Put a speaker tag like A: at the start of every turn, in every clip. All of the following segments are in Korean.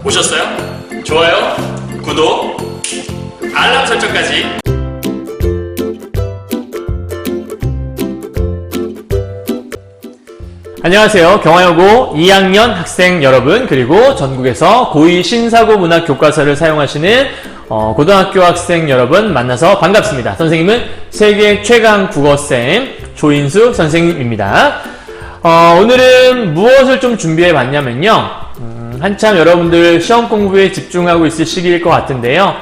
A: 보셨어요? 좋아요, 구독, 알람 설정까지. 안녕하세요. 경화여고 2학년 학생 여러분, 그리고 전국에서 고2 신사고 문학 교과서를 사용하시는 고등학교 학생 여러분 만나서 반갑습니다. 선생님은 세계 최강 국어쌤 조인수 선생님입니다. 오늘은 무엇을 좀 준비해 봤냐면요. 한참 여러분들 시험 공부에 집중하고 있을 시기일 것 같은데요.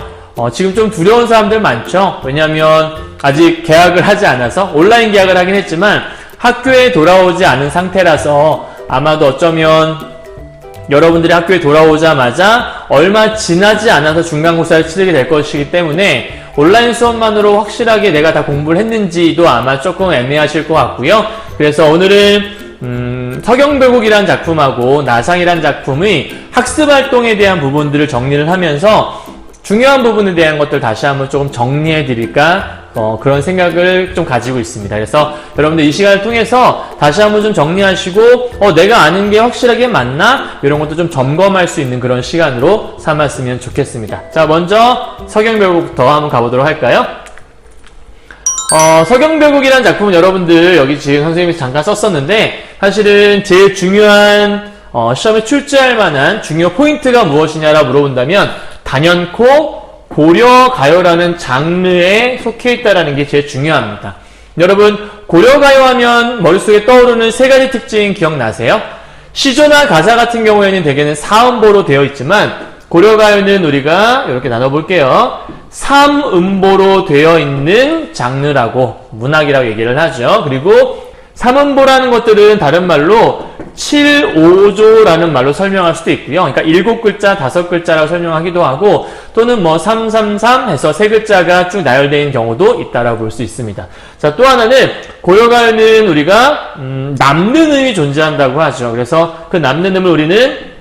A: 지금 좀 두려운 사람들 많죠? 왜냐하면 아직 개학을 하지 않아서 온라인 개학을 하긴 했지만 학교에 돌아오지 않은 상태라서 아마도 어쩌면 여러분들이 학교에 돌아오자마자 얼마 지나지 않아서 중간고사를 치르게 될 것이기 때문에 온라인 수업만으로 확실하게 내가 다 공부를 했는지도 아마 조금 애매하실 것 같고요. 그래서 오늘은 서경별곡이라는 작품하고 나상이라는 작품의 학습활동에 대한 부분들을 정리를 하면서 중요한 부분에 대한 것들 다시 한번 조금 정리해 드릴까 그런 생각을 좀 가지고 있습니다. 그래서 여러분들 이 시간을 통해서 다시 한번 좀 정리하시고 내가 아는 게 확실하게 맞나? 이런 것도 좀 점검할 수 있는 그런 시간으로 삼았으면 좋겠습니다. 자, 먼저 서경별곡부터 한번 가보도록 할까요? 서경별곡이라는 작품은 여러분들 여기 지금 선생님이 잠깐 썼었는데 사실은 제일 중요한 시험에 출제할 만한 중요 포인트가 무엇이냐라고 물어본다면 단연코 고려가요라는 장르에 속해 있다는 게 제일 중요합니다. 여러분, 고려가요 하면 머릿속에 떠오르는 세 가지 특징 기억나세요? 시조나 가사 같은 경우에는 대개는 사음보로 되어 있지만 고려가요는 우리가 이렇게 나눠볼게요. 3음보로 되어 있는 장르라고, 문학이라고 얘기를 하죠. 그리고 3음보라는 것들은 다른 말로 7, 5조라는 말로 설명할 수도 있고요. 그러니까 7글자, 5글자라고 설명하기도 하고 또는 333 해서 3글자가 쭉 나열되어 있는 경우도 있다라고 볼 수 있습니다. 자, 또 하나는 고려가요는 우리가 남는 음이 존재한다고 하죠. 그래서 그 남는 음을 우리는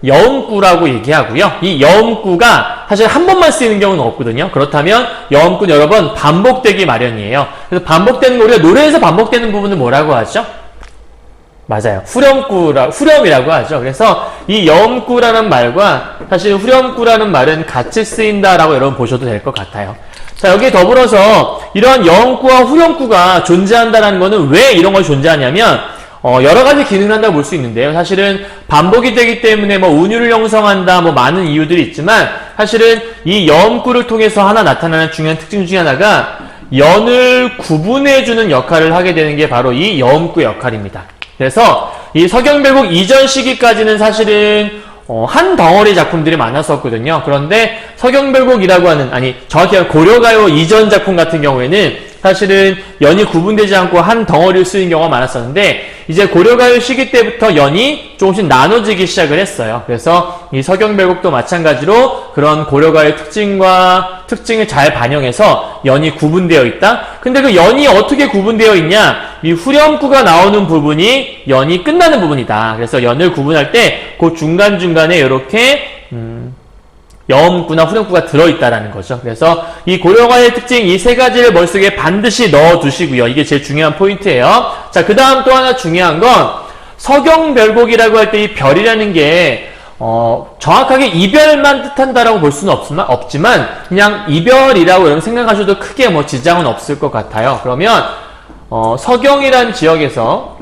A: 여음구라고 얘기하고요. 이 여음구가 사실 한 번만 쓰이는 경우는 없거든요. 그렇다면 여음구는 여러 번 반복되기 마련이에요. 그래서 반복되는 거, 우리가 노래에서 반복되는 부분은 뭐라고 하죠? 맞아요. 후렴이라고 하죠. 그래서 이 여음구라는 말과 사실 후렴구라는 말은 같이 쓰인다라고 여러분 보셔도 될 것 같아요. 자, 여기에 더불어서 이러한 여음구와 후렴구가 존재한다는 거는 왜 이런 걸 존재하냐면 여러 가지 기능을 한다고 볼 수 있는데요. 사실은 반복이 되기 때문에 운율을 형성한다, 많은 이유들이 있지만 사실은 이 여음구를 통해서 하나 나타나는 중요한 특징 중에 하나가 연을 구분해주는 역할을 하게 되는 게 바로 이 여음구의 역할입니다. 그래서 이 서경별곡 이전 시기까지는 사실은 한 덩어리 작품들이 많았었거든요. 그런데 서경별곡이라고 하는, 정확히 고려가요 이전 작품 같은 경우에는 사실은 연이 구분되지 않고 한 덩어리로 쓰인 경우가 많았었는데 이제 고려가요 시기 때부터 연이 조금씩 나눠지기 시작을 했어요. 그래서 이 서경별곡도 마찬가지로 그런 고려가요의 특징을 잘 반영해서 연이 구분되어 있다. 근데 그 연이 어떻게 구분되어 있냐? 이 후렴구가 나오는 부분이 연이 끝나는 부분이다. 그래서 연을 구분할 때 그 중간중간에 이렇게 여음구나 후렴구가 들어있다라는 거죠. 그래서 이 고려가요의 특징 이 세 가지를 머릿속에 반드시 넣어두시고요. 이게 제일 중요한 포인트예요. 자, 그 다음 또 하나 중요한 건 서경별곡이라고 할 때 이 별이라는 게 정확하게 이별만 뜻한다라고 볼 수는 없지만 그냥 이별이라고 여러분 생각하셔도 크게 지장은 없을 것 같아요. 그러면 서경이란 지역에서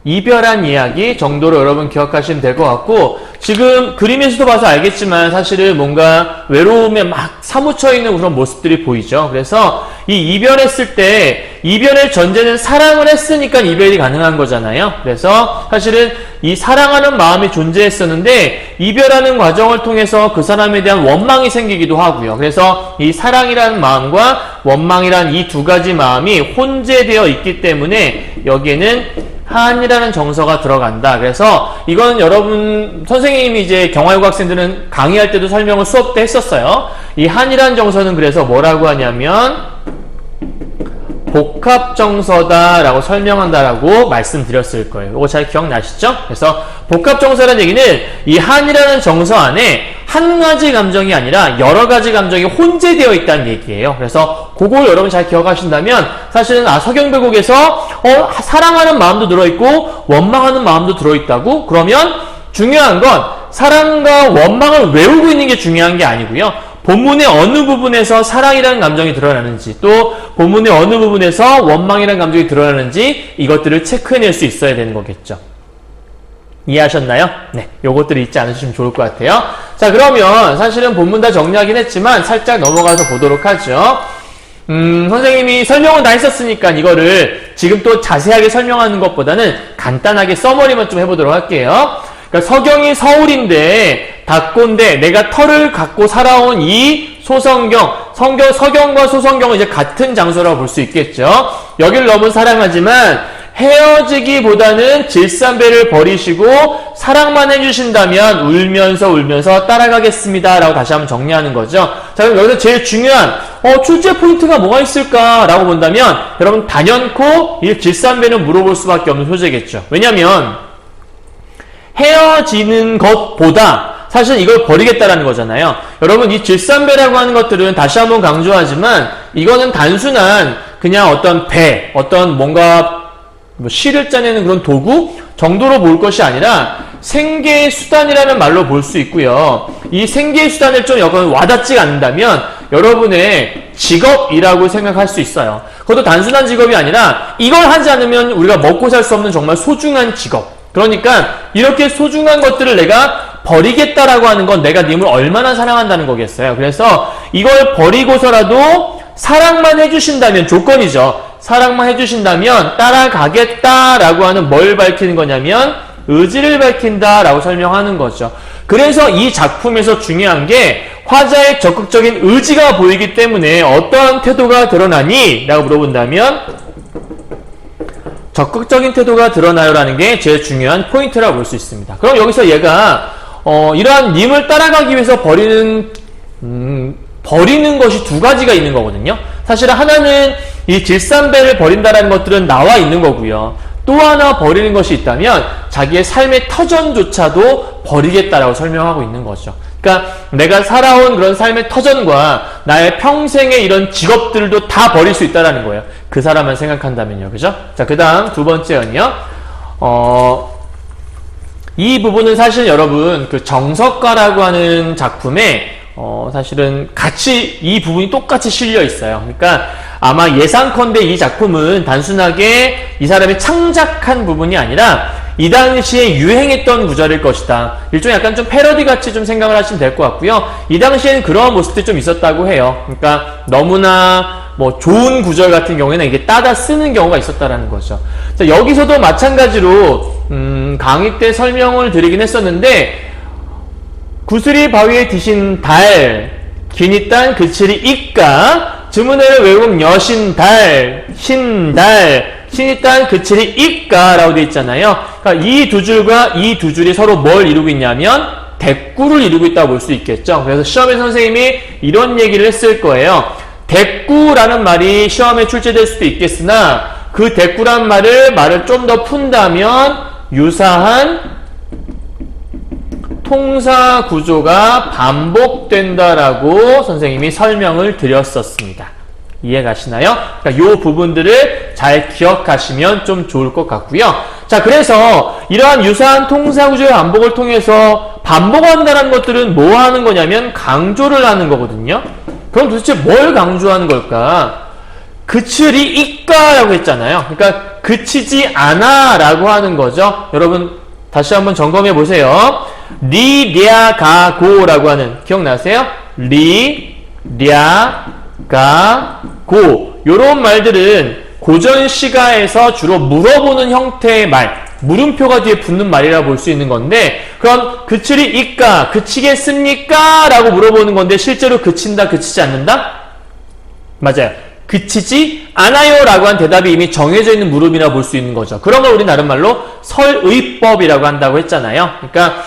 A: 이별한 이야기 정도로 여러분 기억하시면 될 것 같고 지금 그림에서도 봐서 알겠지만 사실은 뭔가 외로움에 막 사무쳐 있는 그런 모습들이 보이죠. 그래서 이 이별했을 때 이별의 전제는 사랑을 했으니까 이별이 가능한 거잖아요. 그래서 사실은 이 사랑하는 마음이 존재했었는데 이별하는 과정을 통해서 그 사람에 대한 원망이 생기기도 하고요. 그래서 이 사랑이라는 마음과 원망이라는 이 두 가지 마음이 혼재되어 있기 때문에 여기에는 한이라는 정서가 들어간다. 그래서 이건 여러분 선생님이 이제 경화여고 학생들은 강의할 때도 설명을 수업 때 했었어요. 이 한이라는 정서는 그래서 뭐라고 하냐면 복합정서다라고 설명한다라고 말씀드렸을 거예요. 이거 잘 기억나시죠? 그래서 복합정서라는 얘기는 이 한이라는 정서 안에 한 가지 감정이 아니라 여러 가지 감정이 혼재되어 있다는 얘기예요. 그래서 그걸 여러분 잘 기억하신다면 사실은 서경배곡에서 사랑하는 마음도 들어있고 원망하는 마음도 들어있다고? 그러면 중요한 건 사랑과 원망을 외우고 있는 게 중요한 게 아니고요. 본문의 어느 부분에서 사랑이라는 감정이 드러나는지 또 본문의 어느 부분에서 원망이라는 감정이 드러나는지 이것들을 체크해낼 수 있어야 되는 거겠죠. 이해하셨나요? 네, 요것들이 있지 않으시면 좋을 것 같아요. 자, 그러면 사실은 본문 다 정리하긴 했지만 살짝 넘어가서 보도록 하죠. 선생님이 설명은 다 했었으니까 이거를 지금 또 자세하게 설명하는 것보다는 간단하게 서머리만 좀 해보도록 할게요. 그러니까 서경이 서울인데 닭꼰대 내가 털을 갖고 살아온 이 서경과 소성경은 이제 같은 장소라고 볼 수 있겠죠. 여길 너무 사랑하지만 헤어지기보다는 질산배를 버리시고 사랑만 해주신다면 울면서 따라가겠습니다 라고 다시 한번 정리하는 거죠. 자, 그럼 여기서 제일 중요한 출제 포인트가 뭐가 있을까 라고 본다면 여러분 단연코 이 질산배는 물어볼 수밖에 없는 소재겠죠. 왜냐면 헤어지는 것보다 사실 이걸 버리겠다라는 거잖아요. 여러분 이 질산배라고 하는 것들은 다시 한번 강조하지만 이거는 단순한 그냥 어떤 뭔가 시를 짜내는 그런 도구 정도로 볼 것이 아니라 생계의 수단이라는 말로 볼 수 있고요. 이 생계의 수단을 좀 약간 와닿지 않는다면 여러분의 직업이라고 생각할 수 있어요. 그것도 단순한 직업이 아니라 이걸 하지 않으면 우리가 먹고 살 수 없는 정말 소중한 직업. 그러니까 이렇게 소중한 것들을 내가 버리겠다라고 하는 건 내가 님을 얼마나 사랑한다는 거겠어요. 그래서 이걸 버리고서라도 사랑만 해주신다면 조건이죠. 사랑만 해주신다면 따라가겠다라고 하는 뭘 밝히는 거냐면 의지를 밝힌다라고 설명하는 거죠. 그래서 이 작품에서 중요한 게 화자의 적극적인 의지가 보이기 때문에 어떠한 태도가 드러나니? 라고 물어본다면 적극적인 태도가 드러나요 라는 게 제일 중요한 포인트라고 볼 수 있습니다. 그럼 여기서 얘가 이러한 님을 따라가기 위해서 버리는 것이 두 가지가 있는 거거든요. 사실 하나는 이 질산배를 버린다라는 것들은 나와 있는 거고요. 또 하나 버리는 것이 있다면 자기의 삶의 터전조차도 버리겠다라고 설명하고 있는 거죠. 그러니까 내가 살아온 그런 삶의 터전과 나의 평생의 이런 직업들도 다 버릴 수 있다라는 거예요. 그 사람만 생각한다면요. 그죠? 자, 그 다음 두 번째는요. 이 부분은 사실 여러분 그 정석가라고 하는 작품에 사실은 같이 이 부분이 똑같이 실려 있어요. 그러니까 아마 예상컨대 이 작품은 단순하게 이 사람이 창작한 부분이 아니라 이 당시에 유행했던 구절일 것이다. 일종의 약간 좀 패러디 같이 좀 생각을 하시면 될 것 같고요. 이 당시에는 그런 모습들이 좀 있었다고 해요. 그러니까 너무나 좋은 구절 같은 경우에는 이게 따다 쓰는 경우가 있었다라는 거죠. 자, 여기서도 마찬가지로 강의 때 설명을 드리긴 했었는데 구슬이 바위에 디신 달, 기니딴 그칠이 있까, 주문회를 외우면 여신달, 신달, 신이딴 그칠이 있까라고 되어 있잖아요. 그러니까 이 두 줄과 이 두 줄이 서로 뭘 이루고 있냐면 대꾸를 이루고 있다고 볼 수 있겠죠. 그래서 시험에 선생님이 이런 얘기를 했을 거예요. 대꾸라는 말이 시험에 출제될 수도 있겠으나 그 대꾸란 말을 좀 더 푼다면 유사한 통사 구조가 반복된다라고 선생님이 설명을 드렸었습니다. 이해가시나요? 그러니까 이 부분들을 잘 기억하시면 좀 좋을 것 같고요. 자, 그래서 이러한 유사한 통사 구조의 반복을 통해서 반복한다는 것들은 뭐 하는 거냐면 강조를 하는 거거든요. 그럼 도대체 뭘 강조하는 걸까? 그칠이 있까라고 했잖아요. 그러니까 그치지 않아 라고 하는 거죠. 여러분 다시 한번 점검해 보세요. 리, 랴, 가, 고라고 하는 기억나세요? 리, 랴, 가, 고 요런 말들은 고전 시가에서 주로 물어보는 형태의 말, 물음표가 뒤에 붙는 말이라 볼 수 있는 건데 그럼 그칠이 있까? 그치겠습니까? 라고 물어보는 건데 실제로 그친다, 그치지 않는다? 맞아요. 그치지 않아요 라고 한 대답이 이미 정해져 있는 물음이라 볼 수 있는 거죠. 그런 걸 우리 나름 말로 설의법이라고 한다고 했잖아요. 그러니까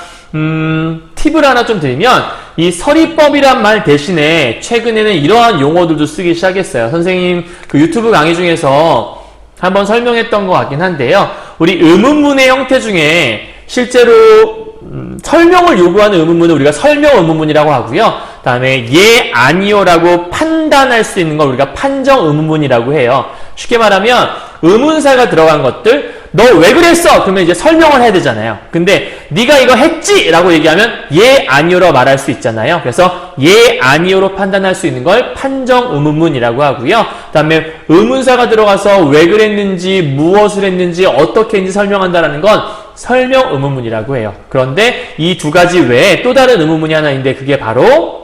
A: 팁을 하나 좀 드리면 이 설의법이란 말 대신에 최근에는 이러한 용어들도 쓰기 시작했어요. 선생님 그 유튜브 강의 중에서 한번 설명했던 것 같긴 한데요. 우리 의문문의 형태 중에 실제로 설명을 요구하는 의문문을 우리가 설명 의문문이라고 하고요. 그다음에 예, 아니요라고 판단할 수 있는 걸 우리가 판정 의문문이라고 해요. 쉽게 말하면 의문사가 들어간 것들, 너 왜 그랬어? 그러면 이제 설명을 해야 되잖아요. 근데 네가 이거 했지? 라고 얘기하면 예, 아니요로 말할 수 있잖아요. 그래서 예, 아니요로 판단할 수 있는 걸 판정 의문문이라고 하고요. 그다음에 의문사가 들어가서 왜 그랬는지, 무엇을 했는지, 어떻게 했는지 설명한다라는 건 설명 의문문이라고 해요. 그런데 이 두 가지 외에 또 다른 의문문이 하나 있는데 그게 바로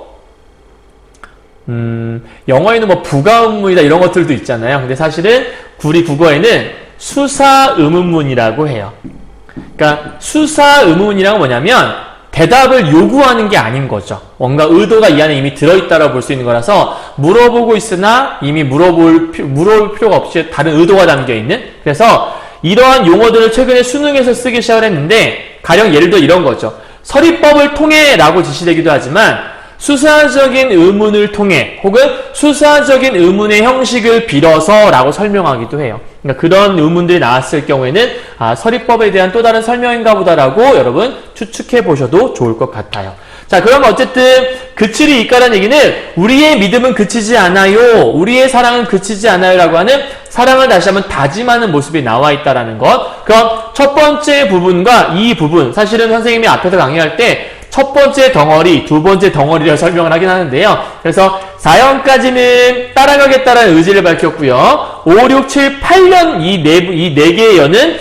A: 영어에는 뭐 부가 의문문이다 이런 것들도 있잖아요. 근데 사실은 우리 국어에는 수사 의문문이라고 해요. 그러니까 수사 의문문이란 뭐냐면 대답을 요구하는 게 아닌 거죠. 뭔가 의도가 이 안에 이미 들어있다라고 볼 수 있는 거라서 물어보고 있으나 이미 물어볼 필요가 없이 다른 의도가 담겨있는, 그래서 이러한 용어들을 최근에 수능에서 쓰기 시작을 했는데 가령 예를 들어 이런 거죠. 서리법을 통해 라고 지시되기도 하지만 수사적인 의문을 통해 혹은 수사적인 의문의 형식을 빌어서 라고 설명하기도 해요. 그러니까 그런 의문들이 나왔을 경우에는 서리법에 대한 또 다른 설명인가 보다라고 여러분 추측해 보셔도 좋을 것 같아요. 자, 그럼 어쨌든 그치리 이까라는 얘기는 우리의 믿음은 그치지 않아요, 우리의 사랑은 그치지 않아요 라고 하는 사랑을 다시 한번 다짐하는 모습이 나와 있다라는 것. 그럼 첫 번째 부분과 이 부분, 사실은 선생님이 앞에서 강의할 때 첫 번째 덩어리, 두 번째 덩어리를 설명을 하긴 하는데요. 그래서 4연까지는 따라가겠다라는 의지를 밝혔고요. 5, 6, 7, 8년 이 네 개의 연은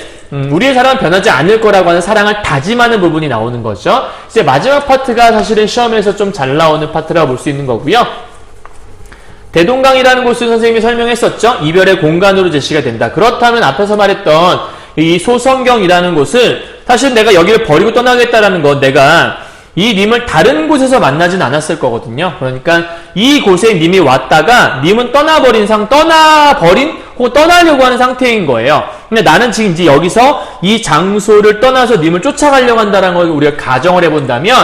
A: 우리의 사랑은 변하지 않을 거라고 하는 사랑을 다짐하는 부분이 나오는 거죠. 이제 마지막 파트가 사실은 시험에서 좀 잘 나오는 파트라고 볼 수 있는 거고요. 대동강이라는 곳을 선생님이 설명했었죠. 이별의 공간으로 제시가 된다. 그렇다면 앞에서 말했던 이 소성경이라는 곳은 사실 내가 여기를 버리고 떠나겠다라는 건 내가 이 님을 다른 곳에서 만나진 않았을 거거든요. 그러니까 이 곳에 님이 왔다가 님은 떠나버린 혹은 떠나려고 하는 상태인 거예요. 근데 나는 지금 이제 여기서 이 장소를 떠나서 님을 쫓아가려고 한다는 걸 우리가 가정을 해본다면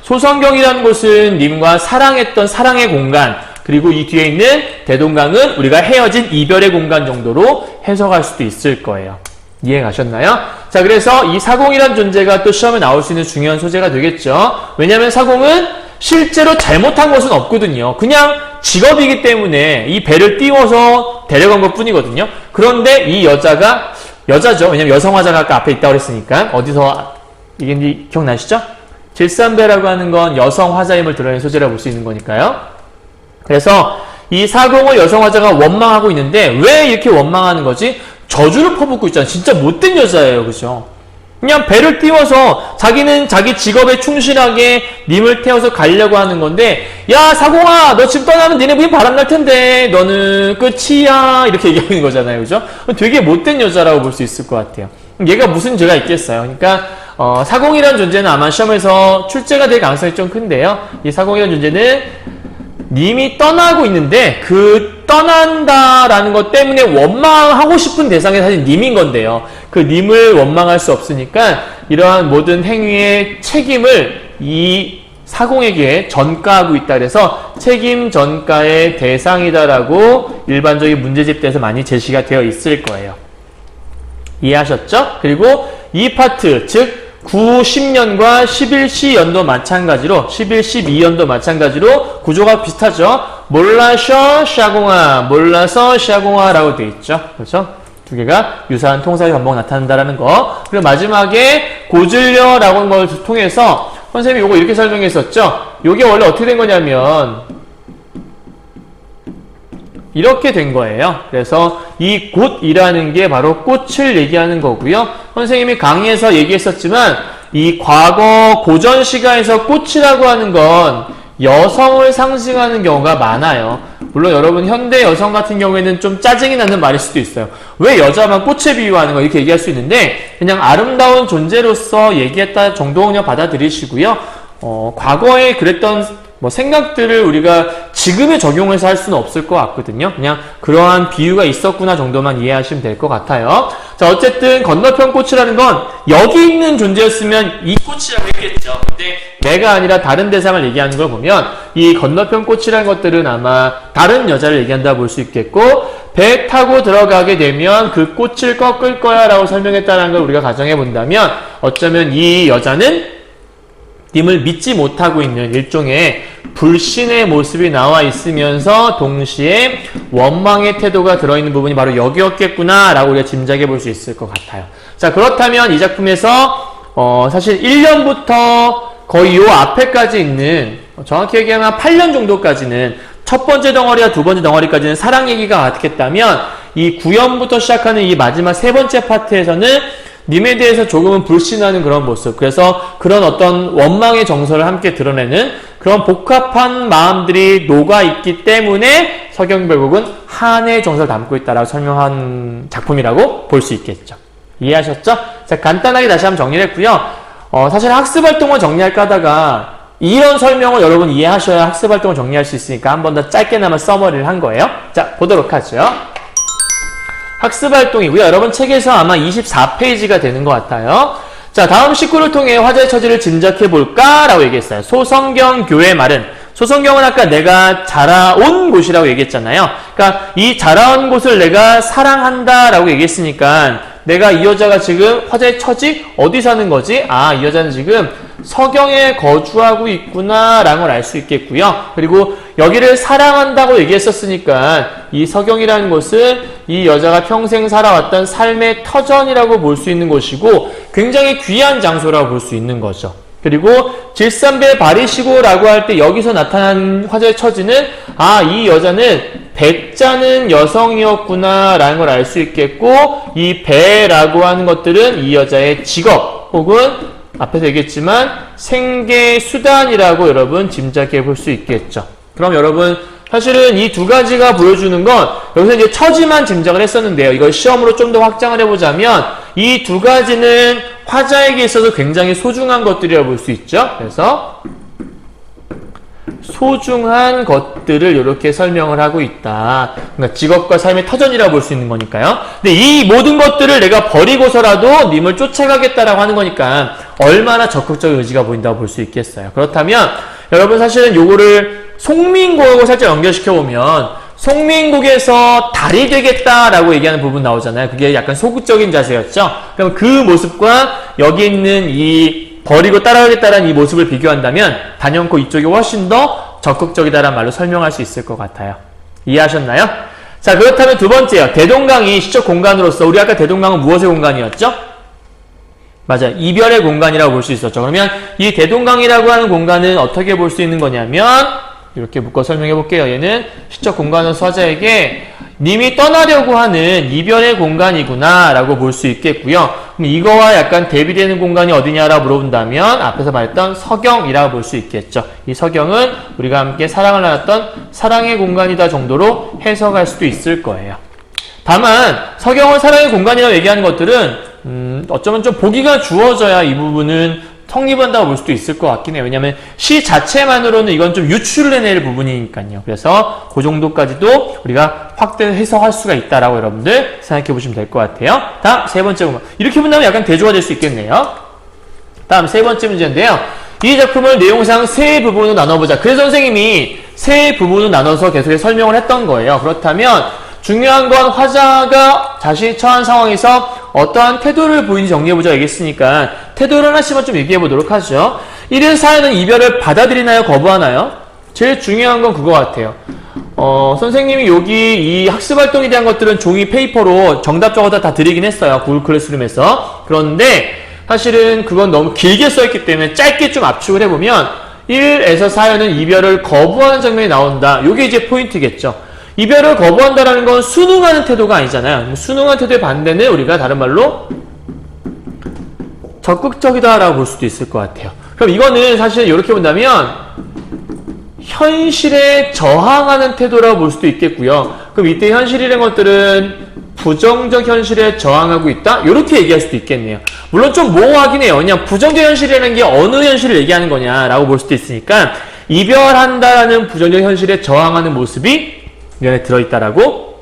A: 소성경이라는 곳은 님과 사랑했던 사랑의 공간, 그리고 이 뒤에 있는 대동강은 우리가 헤어진 이별의 공간 정도로 해석할 수도 있을 거예요. 이해 가셨나요? 자, 그래서 이 사공이란 존재가 또 시험에 나올 수 있는 중요한 소재가 되겠죠. 왜냐하면 사공은 실제로 잘못한 것은 없거든요. 그냥 직업이기 때문에 이 배를 띄워서 데려간 것 뿐이거든요. 그런데 이 여자죠. 왜냐면 여성화자가 아까 앞에 있다고 그랬으니까. 어디서 이게 기억나시죠? 질산배라고 하는 건 여성화자임을 드러내는 소재라고 볼 수 있는 거니까요. 그래서 이 사공을 여성화자가 원망하고 있는데 왜 이렇게 원망하는 거지? 저주를 퍼붓고 있잖아요. 진짜 못된 여자예요. 그죠? 그냥 배를 띄워서 자기는 자기 직업에 충실하게 님을 태워서 가려고 하는 건데, 야, 사공아, 너 지금 떠나면 니네 부인 바람날 텐데 너는 끝이야, 이렇게 얘기하는 거잖아요. 그죠? 되게 못된 여자라고 볼 수 있을 것 같아요. 얘가 무슨 죄가 있겠어요. 그러니까 사공이라는 존재는 아마 시험에서 출제가 될 가능성이 좀 큰데요. 이 사공이라는 존재는 님이 떠나고 있는데 그 떠난다라는 것 때문에 원망하고 싶은 대상이 사실 님인 건데요. 그 님을 원망할 수 없으니까 이러한 모든 행위의 책임을 이 사공에게 전가하고 있다. 그래서 책임 전가의 대상이다라고 일반적인 문제집대에서 많이 제시가 되어 있을 거예요. 이해하셨죠? 그리고 이 파트, 즉 9, 10년과 11시연도 마찬가지로 11, 12연도 마찬가지로 구조가 비슷하죠. 몰라셔 샤공아, 몰라서 샤공아라고 되어 있죠. 그렇죠? 두 개가 유사한 통사의 반복 나타난다라는 거. 그리고 마지막에 고질려라고 하는 걸 통해서 선생님이 이거 이렇게 설명했었죠. 이게 원래 어떻게 된 거냐면 이렇게 된 거예요. 그래서 이 곧이라는 게 바로 꽃을 얘기하는 거고요. 선생님이 강의에서 얘기했었지만 이 과거 고전 시가에서 꽃이라고 하는 건 여성을 상징하는 경우가 많아요. 물론 여러분 현대 여성 같은 경우에는 좀 짜증이 나는 말일 수도 있어요. 왜 여자만 꽃에 비유하는 거 이렇게 얘기할 수 있는데 그냥 아름다운 존재로서 얘기했다 정도 그냥 받아들이시고요. 과거에 그랬던 생각들을 우리가 지금에 적용해서 할 수는 없을 것 같거든요. 그냥 그러한 비유가 있었구나 정도만 이해하시면 될 것 같아요. 자, 어쨌든 건너편 꽃이라는 건 여기 있는 존재였으면 이 꽃이라고 했겠죠. 근데 내가 아니라 다른 대상을 얘기하는 걸 보면 이 건너편 꽃이라는 것들은 아마 다른 여자를 얘기한다 볼 수 있겠고, 배 타고 들어가게 되면 그 꽃을 꺾을 거야 라고 설명했다는 걸 우리가 가정해 본다면 어쩌면 이 여자는 님을 믿지 못하고 있는 일종의 불신의 모습이 나와 있으면서 동시에 원망의 태도가 들어있는 부분이 바로 여기였겠구나 라고 우리가 짐작해 볼 수 있을 것 같아요. 자, 그렇다면 이 작품에서 사실 1년부터 거의 요 앞에까지 있는 정확히 얘기하면 8년 정도까지는 첫 번째 덩어리와 두 번째 덩어리까지는 사랑 얘기가 같겠다면 이 9연부터 시작하는 이 마지막 세 번째 파트에서는 님에 대해서 조금은 불신하는 그런 모습, 그래서 그런 어떤 원망의 정서를 함께 드러내는 그런 복합한 마음들이 녹아있기 때문에 서경 결국은 한의 정서를 담고 있다라고 설명한 작품이라고 볼 수 있겠죠. 이해하셨죠? 자, 간단하게 다시 한번 정리를 했고요. 사실 학습활동을 정리할까 하다가 이런 설명을 여러분 이해하셔야 학습활동을 정리할 수 있으니까 한 번 더 짧게나마 서머리를 한 거예요. 자, 보도록 하죠. 학습활동이고요. 여러분 책에서 아마 24페이지가 되는 것 같아요. 자, 다음 식구를 통해 화자의 처지를 짐작해볼까? 라고 얘기했어요. 소성경 교회 말은, 소성경은 아까 내가 자라온 곳이라고 얘기했잖아요. 그러니까 이 자라온 곳을 내가 사랑한다 라고 얘기했으니까 내가 이 여자가 지금 화자의 처지 어디 사는 거지? 아, 이 여자는 지금 서경에 거주하고 있구나 라는 걸 알 수 있겠고요. 그리고 여기를 사랑한다고 얘기했었으니까 이 서경이라는 곳은 이 여자가 평생 살아왔던 삶의 터전이라고 볼 수 있는 곳이고 굉장히 귀한 장소라고 볼 수 있는 거죠. 그리고 질산배 바리시고 라고 할 때 여기서 나타난 화자의 처지는 아, 이 여자는 백자는 여성이었구나 라는 걸 알 수 있겠고 이 배라고 하는 것들은 이 여자의 직업 혹은 앞에서 얘기했지만 생계 수단이라고 여러분 짐작해 볼 수 있겠죠. 그럼 여러분 사실은 이 두 가지가 보여주는 건 여기서 이제 처지만 짐작을 했었는데요. 이걸 시험으로 좀 더 확장을 해보자면 이 두 가지는 화자에게 있어서 굉장히 소중한 것들이라고 볼 수 있죠. 그래서 소중한 것들을 이렇게 설명을 하고 있다. 그러니까 직업과 삶의 터전이라고 볼 수 있는 거니까요. 근데 이 모든 것들을 내가 버리고서라도 님을 쫓아가겠다라고 하는 거니까 얼마나 적극적인 의지가 보인다고 볼 수 있겠어요. 그렇다면 여러분 사실은 요거를 송민곡하고 살짝 연결시켜보면 송민곡에서 달이 되겠다라고 얘기하는 부분 나오잖아요. 그게 약간 소극적인 자세였죠. 그럼 그 모습과 여기 있는 이 버리고 따라가겠다라는 이 모습을 비교한다면 단연코 이쪽이 훨씬 더 적극적이다라는 말로 설명할 수 있을 것 같아요. 이해하셨나요? 자, 그렇다면 두 번째요. 대동강이 시적 공간으로서 우리 아까 대동강은 무엇의 공간이었죠? 맞아요. 이별의 공간이라고 볼 수 있었죠. 그러면 이 대동강이라고 하는 공간은 어떻게 볼 수 있는 거냐면 이렇게 묶어 설명해 볼게요. 얘는 시적 공간으로서 화자에게 님이 떠나려고 하는 이별의 공간이구나 라고 볼 수 있겠고요. 그럼 이거와 약간 대비되는 공간이 어디냐라고 물어본다면 앞에서 말했던 서경이라고 볼 수 있겠죠. 이 서경은 우리가 함께 사랑을 나눴던 사랑의 공간이다 정도로 해석할 수도 있을 거예요. 다만 서경을 사랑의 공간이라고 얘기하는 것들은 어쩌면 좀 보기가 주어져야 이 부분은 성립한다고 볼 수도 있을 것 같긴 해요. 왜냐하면 시 자체만으로는 이건 좀 유출을 해낼 부분이니까요. 그래서 그 정도까지도 우리가 확대 해석할 수가 있다라고 여러분들 생각해 보시면 될 것 같아요. 다음 세 번째 부분. 이렇게 본다면 약간 대조가 될 수 있겠네요. 다음 세 번째 문제인데요. 이 작품을 내용상 세 부분으로 나눠보자. 그래서 선생님이 세 부분으로 나눠서 계속해서 설명을 했던 거예요. 그렇다면 중요한 건 화자가 자신이 처한 상황에서 어떠한 태도를 보이는지 정리해보자 얘기했으니까 태도를 하나씩만 좀 얘기해보도록 하죠. 1일 사연은 이별을 받아들이나요? 거부하나요? 제일 중요한 건 그거 같아요. 선생님이 여기 이 학습활동에 대한 것들은 종이 페이퍼로 정답 적어서 다 드리긴 했어요. 구글 클래스룸에서. 그런데 사실은 그건 너무 길게 써있기 때문에 짧게 좀 압축을 해보면 1에서 사연은 이별을 거부하는 장면이 나온다. 이게 이제 포인트겠죠. 이별을 거부한다라는 건 순응하는 태도가 아니잖아요. 순응하는 태도의 반대는 우리가 다른 말로 적극적이다라고 볼 수도 있을 것 같아요. 그럼 이거는 사실 이렇게 본다면 현실에 저항하는 태도라고 볼 수도 있겠고요. 그럼 이때 현실이라는 것들은 부정적 현실에 저항하고 있다? 이렇게 얘기할 수도 있겠네요. 물론 좀 모호하긴 해요. 그냥 부정적 현실이라는 게 어느 현실을 얘기하는 거냐라고 볼 수도 있으니까 이별한다라는 부정적 현실에 저항하는 모습이 이 안에 들어있다라고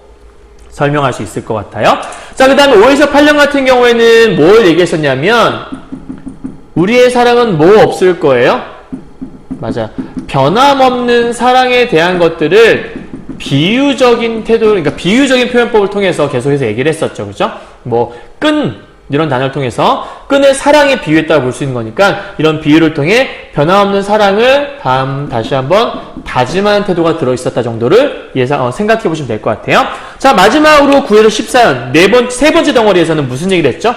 A: 설명할 수 있을 것 같아요. 자, 그 다음에 5에서 8년 같은 경우에는 뭘 얘기했었냐면 우리의 사랑은 뭐 없을 거예요? 맞아. 변함없는 사랑에 대한 것들을 비유적인 태도, 그러니까 비유적인 표현법을 통해서 계속해서 얘기를 했었죠. 그죠? 뭐, 이런 단어를 통해서 끈을 사랑에 비유했다고 볼 수 있는 거니까 이런 비유를 통해 변함없는 사랑을 다시 한번 다짐하는 태도가 들어있었다 정도를 생각해 보시면 될 것 같아요. 자, 마지막으로 9에서 14연 세 번째 덩어리에서는 무슨 얘기를 했죠?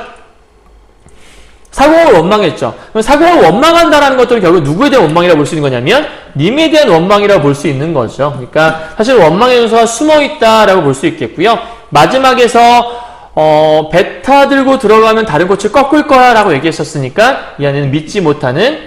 A: 사공을 원망했죠. 그럼 사공을 원망한다라는 것들은 결국 누구에 대한 원망이라고 볼 수 있는 거냐면 님에 대한 원망이라고 볼 수 있는 거죠. 그러니까 사실 원망의 요소가 숨어있다라고 볼 수 있겠고요. 마지막에서 배 타들고 들어가면 다른 꽃을 꺾을 거야 라고 얘기했었으니까 이 안에는 믿지 못하는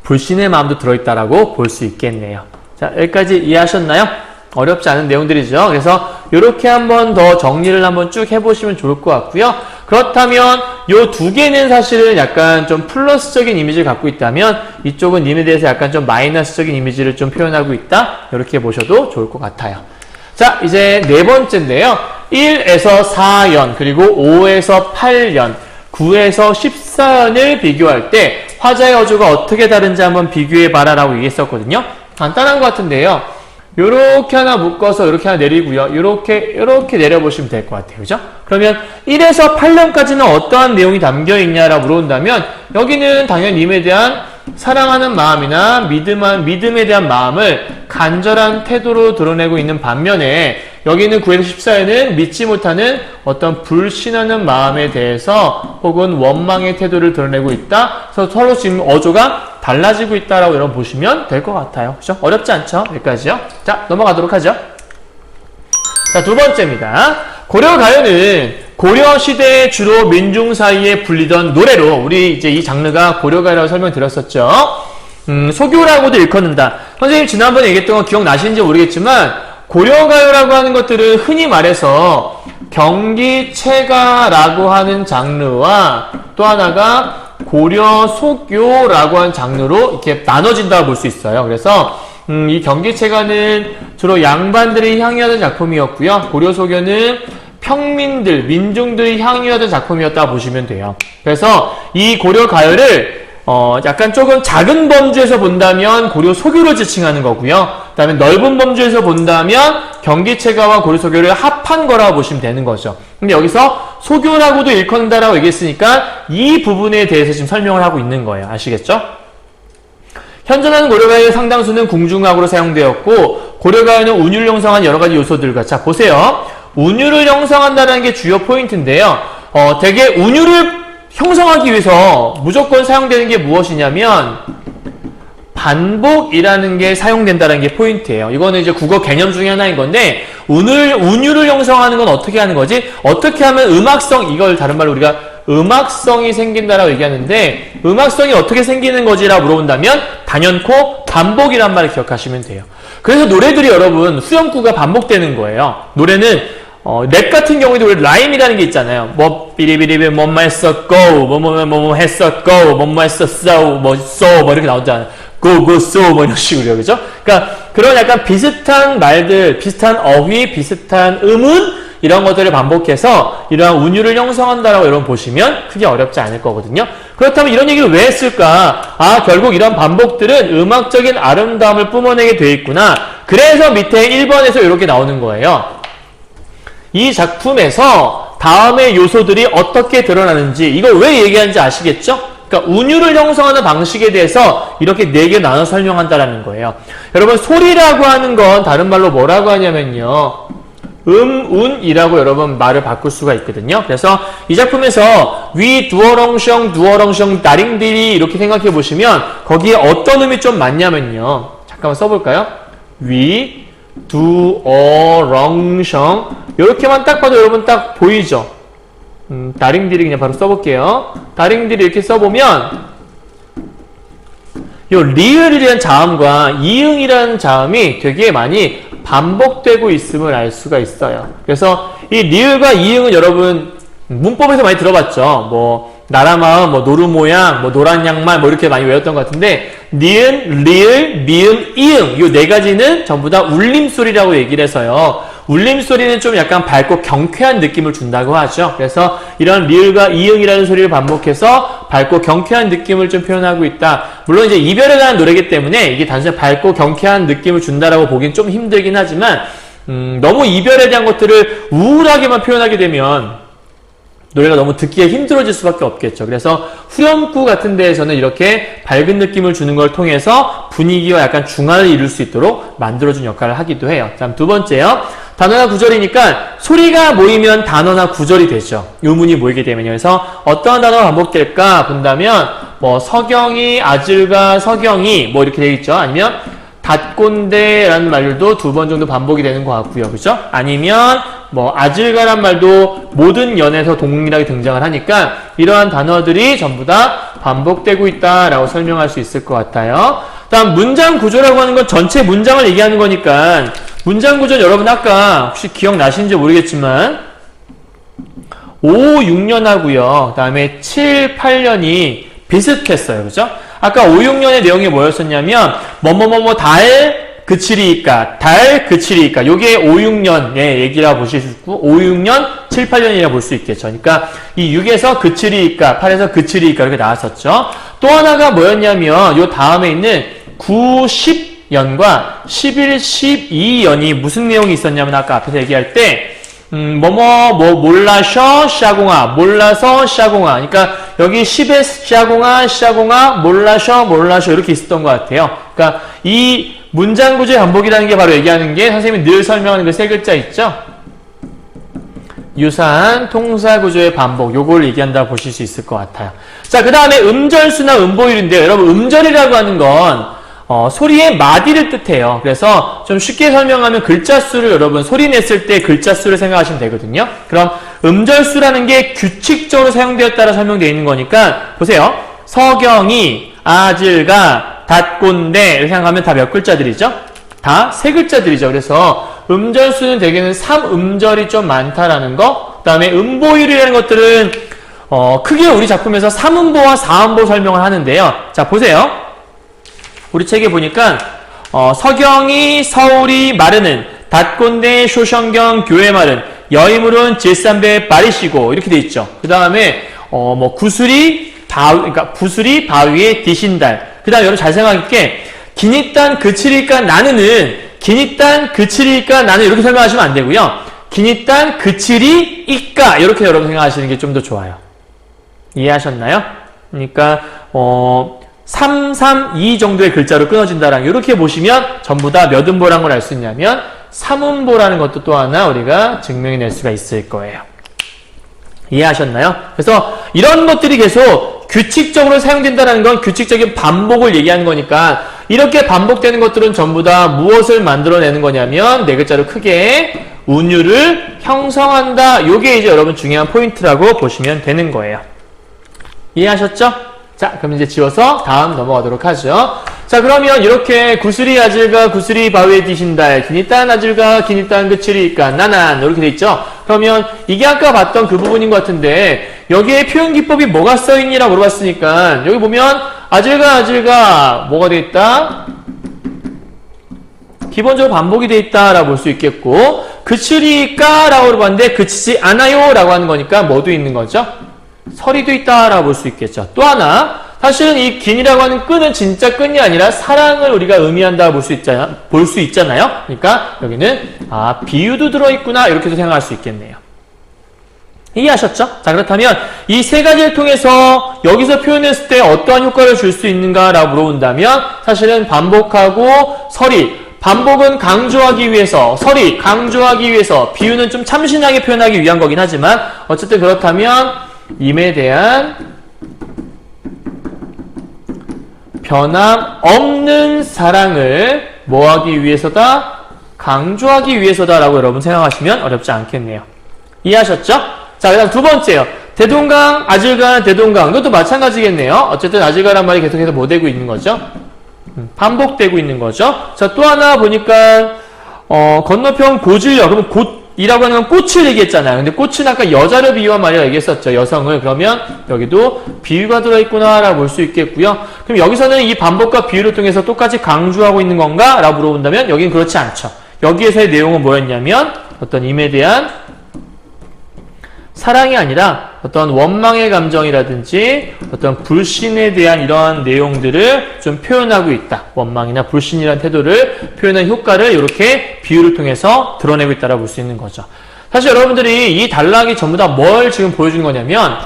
A: 불신의 마음도 들어있다라고 볼 수 있겠네요. 자, 여기까지 이해하셨나요? 어렵지 않은 내용들이죠. 그래서 이렇게 한번 더 정리를 한번 쭉 해보시면 좋을 것 같고요. 그렇다면 요 두 개는 사실은 약간 좀 플러스적인 이미지를 갖고 있다면 이쪽은 님에 대해서 약간 좀 마이너스적인 이미지를 좀 표현하고 있다. 이렇게 보셔도 좋을 것 같아요. 자, 이제 네 번째인데요. 1에서 4연, 그리고 5에서 8연, 9에서 14연을 비교할 때 화자의 어조가 어떻게 다른지 한번 비교해봐라 라고 얘기했었거든요. 간단한 것 같은데요. 요렇게 하나 묶어서 이렇게 하나 내리고요. 요렇게 내려보시면 될 것 같아요. 그죠? 그러면 1에서 8년까지는 어떠한 내용이 담겨있냐라고 물어본다면 여기는 당연히 님에 대한 사랑하는 마음이나 믿음에 대한 마음을 간절한 태도로 드러내고 있는 반면에 여기는 9에서 14에는 믿지 못하는 어떤 불신하는 마음에 대해서 혹은 원망의 태도를 드러내고 있다. 그래서 서로 지금 어조가 달라지고 있다라고 여러분 보시면 될 것 같아요. 그죠? 어렵지 않죠? 여기까지요. 자, 넘어가도록 하죠. 자, 두 번째입니다. 고려가요는 고려시대에 주로 민중 사이에 불리던 노래로 우리 이제 이 장르가 고려가요라고 설명드렸었죠. 소교라고도 일컫는다. 선생님 지난번에 얘기했던 거 기억나시는지 모르겠지만 고려가요라고 하는 것들은 흔히 말해서 경기체가라고 하는 장르와 또 하나가 고려소교라고 하는 장르로 이렇게 나눠진다고 볼 수 있어요. 그래서 이 경기체가는 주로 양반들이 향유하던 작품이었고요. 고려소교는 평민들, 민중들이 향유하던 작품이었다고 보시면 돼요. 그래서 이 고려가요를 약간 조금 작은 범주에서 본다면 고려소교를 지칭하는 거고요. 그 다음에 넓은 범주에서 본다면 경기체가와 고려소교를 합한 거라고 보시면 되는 거죠. 근데 여기서 소교라고도 일컫는다라고 얘기했으니까 이 부분에 대해서 지금 설명을 하고 있는 거예요. 아시겠죠? 현존하는 고려가요의 상당수는 궁중악으로 사용되었고 고려가요는 운율을 형성한 여러 가지 요소들과 자 보세요. 운율을 형성한다는 게 주요 포인트인데요. 되게 운율을 형성하기 위해서 무조건 사용되는 게 무엇이냐면 반복이라는 게 사용된다는 게 포인트예요. 이거는 이제 국어 개념 중에 하나인 건데 운율을 형성하는 건 어떻게 하는 거지? 어떻게 하면 음악성, 이걸 다른 말로 우리가 음악성이 생긴다라고 얘기하는데 음악성이 어떻게 생기는 거지라고 물어본다면 단연코 반복이란 말을 기억하시면 돼요. 그래서 노래들이 여러분 후렴구가 반복되는 거예요. 노래는 랩 같은 경우에도 우리 라임이라는 게 있잖아요. 뭐 비리비리비 뭐뭐 했었고 뭐뭐 했었고 뭐뭐 했었어 뭐 이렇게 나오잖아요. go so 뭐 이런 식으로요. 그죠? 그러니까 그런 약간 비슷한 말들, 비슷한 어휘, 비슷한 음은 이런 것들을 반복해서 이러한 운율을 형성한다라고 여러분 보시면 크게 어렵지 않을 거거든요. 그렇다면 이런 얘기를 왜 했을까? 아, 결국 이런 반복들은 음악적인 아름다움을 뿜어내게 돼 있구나. 그래서 밑에 1번에서 이렇게 나오는 거예요. 이 작품에서 다음의 요소들이 어떻게 드러나는지 이걸 왜 얘기하는지 아시겠죠? 그러니까 운율을 형성하는 방식에 대해서 이렇게 4개 나눠 설명한다라는 거예요. 여러분 소리라고 하는 건 다른 말로 뭐라고 하냐면요. 운이라고 여러분 말을 바꿀 수가 있거든요. 그래서 이 작품에서 위 두어렁셩 두어렁셩 다링디리 이렇게 생각해 보시면 거기에 어떤 음이 좀 많냐면요. 잠깐만 써볼까요? 위 두어렁셩 이렇게만 딱 봐도 여러분 딱 보이죠? 다링디리 그냥 바로 써볼게요. 다링디리 이렇게 써보면 요 리을이라는 자음과 이응이라는 자음이 되게 많이 반복되고 있음을 알 수가 있어요. 그래서 이 리을과 이응은 여러분 문법에서 많이 들어봤죠. 뭐 나라마음, 뭐 노루모양, 뭐 노란 양말 뭐 이렇게 많이 외웠던 것 같은데 니은, 리을, 미음, 이응 요 4가지는 전부 다 울림소리라고 얘기를 해서요. 울림소리는 좀 약간 밝고 경쾌한 느낌을 준다고 하죠. 그래서 이런 리을과 이응이라는 소리를 반복해서 밝고 경쾌한 느낌을 좀 표현하고 있다. 물론 이제 이별에 대한 노래이기 때문에 이게 단순히 밝고 경쾌한 느낌을 준다라고 보기엔 좀 힘들긴 하지만 너무 이별에 대한 것들을 우울하게만 표현하게 되면 노래가 너무 듣기에 힘들어질 수밖에 없겠죠. 그래서 후렴구 같은 데에서는 이렇게 밝은 느낌을 주는 걸 통해서 분위기와 약간 중화를 이룰 수 있도록 만들어준 역할을 하기도 해요. 다음 두 번째요. 단어나 구절이니까 소리가 모이면 단어나 구절이 되죠. 의문이 모이게 되면요. 그래서 어떠한 단어가 반복될까 본다면 뭐 서경이, 아질가, 서경이 뭐 이렇게 되어 있죠. 아니면 닷꼰대라는 말도 2번 정도 반복이 되는 것 같고요. 그죠? 아니면 뭐 아질가란 말도 모든 연에서 동일하게 등장을 하니까 이러한 단어들이 전부 다 반복되고 있다라고 설명할 수 있을 것 같아요. 다음 문장 구조라고 하는 건 전체 문장을 얘기하는 거니까 문장 구조 여러분 아까 혹시 기억나시는지 모르겠지만 5, 6년 하고요. 다음에 7, 8년이 비슷했어요. 그죠? 아까 5, 6년의 내용이 뭐였었냐면 뭐뭐뭐뭐 달 그칠이니까 달 그칠이니까 요게 5, 6년의 얘기라고 보실 수 있고 5, 6년, 7, 8년이라고 볼 수 있겠죠. 그러니까 이 6에서 그칠이니까 8에서 그칠이니까 이렇게 나왔었죠. 또 하나가 뭐였냐면 요 다음에 있는 9, 10년과 11, 12년이 무슨 내용이 있었냐면 아까 앞에서 얘기할 때 몰라셔, 샤공아, 몰라서, 샤공아. 그러니까, 여기 10에 샤공아, 몰라셔, 이렇게 있었던 것 같아요. 그러니까, 이 문장 구조의 반복이라는 게 바로 얘기하는 게, 선생님이 늘 설명하는 그 세 글자 있죠? 유사한 통사 구조의 반복, 요걸 얘기한다고 보실 수 있을 것 같아요. 자, 그 다음에 음절수나 음보율인데요. 여러분, 음절이라고 하는 건, 소리의 마디를 뜻해요. 그래서 좀 쉽게 설명하면 글자 수를 여러분 소리 냈을 때 글자 수를 생각하시면 되거든요. 그럼 음절수라는 게 규칙적으로 사용되었다라 설명되어 있는 거니까 보세요. 서경이, 아질가, 닷꼰대 이렇게 생각하면 다 몇 글자들이죠? 다 세 글자들이죠. 그래서 음절수는 대개는 3음절이 좀 많다라는 거. 그 다음에 음보율이라는 것들은 크게 우리 작품에서 3음보와 4음보 설명을 하는데요. 자, 보세요. 우리 책에 보니까 서경이, 서울이, 마르는, 닷꼰대, 쇼성경, 교회 마른, 여의물은 질산배 빠리시고 이렇게 돼 있죠. 그 다음에 뭐 구슬이 그러니까 구슬이 바위에 디신달. 그 다음에 여러분 잘 생각할게. 기니딴 그칠이니까 나는은 기니딴 그칠이니까 나는 이렇게 설명하시면 안 되고요. 기니딴 그칠이 이까 이렇게 여러분 생각하시는 게 좀 더 좋아요. 이해하셨나요? 그러니까 3, 3, 2 정도의 글자로 끊어진다라는 이렇게 보시면 전부 다 몇 음보라는 걸 알 수 있냐면 3음보라는 것도 또 하나 우리가 증명해낼 수가 있을 거예요. 이해하셨나요? 그래서 이런 것들이 계속 규칙적으로 사용된다는 건 규칙적인 반복을 얘기하는 거니까 이렇게 반복되는 것들은 전부 다 무엇을 만들어내는 거냐면 네 글자로 크게 운율을 형성한다. 요게 이제 여러분 중요한 포인트라고 보시면 되는 거예요. 이해하셨죠? 자, 그럼 이제 지워서 다음 넘어가도록 하죠. 자, 그러면 이렇게 구슬이 아질가 구슬이 바위에 디신달 기니딴 아질가 기니딴 그칠이니까 나난 이렇게 돼 있죠. 그러면 이게 아까 봤던 그 부분인 것 같은데 여기에 표현 기법이 뭐가 써있니라고 물어봤으니까 여기 보면 아질가 뭐가 돼 있다? 기본적으로 반복이 돼 있다라고 볼 수 있겠고 그칠이니까 라고 물어봤는데 그치지 않아요 라고 하는 거니까 뭐도 있는 거죠? 설이도 있다라고 볼 수 있겠죠. 또 하나, 사실은 이 긴이라고 하는 끈은 진짜 끈이 아니라 사랑을 우리가 의미한다고 볼 수 있잖아요. 그러니까 여기는 비유도 들어있구나 이렇게도 생각할 수 있겠네요. 이해하셨죠? 자, 그렇다면 이 세 가지를 통해서 여기서 표현했을 때 어떠한 효과를 줄 수 있는가라고 물어본다면 사실은 반복하고 설이 반복은 강조하기 위해서, 설이 강조하기 위해서, 비유는 좀 참신하게 표현하기 위한 거긴 하지만 어쨌든 그렇다면 임에 대한 변함없는 사랑을 뭐하기 위해서다? 강조하기 위해서다 라고 여러분 생각하시면 어렵지 않겠네요. 이해하셨죠? 자, 그 다음 두 번째요. 대동강, 아질간, 대동강. 이것도 마찬가지겠네요. 어쨌든 아질간란 말이 계속해서 뭐 되고 있는 거죠? 반복되고 있는 거죠. 자, 또 하나 보니까 건너편 고질려. 그러면 이라고 하는 건 꽃을 얘기했잖아요. 근데 꽃은 아까 여자를 비유한 말이라고 얘기했었죠. 여성을. 그러면 여기도 비유가 들어있구나 라고 볼 수 있겠고요. 그럼 여기서는 이 반복과 비유를 통해서 똑같이 강조하고 있는 건가? 라고 물어본다면 여기는 그렇지 않죠. 여기에서의 내용은 뭐였냐면 어떤 임에 대한 사랑이 아니라 어떤 원망의 감정이라든지 어떤 불신에 대한 이러한 내용들을 좀 표현하고 있다. 원망이나 불신이라는 태도를 표현한 효과를 이렇게 비유를 통해서 드러내고 있다라고 볼 수 있는 거죠. 사실 여러분들이 이 단락이 전부 다 뭘 지금 보여주는 거냐면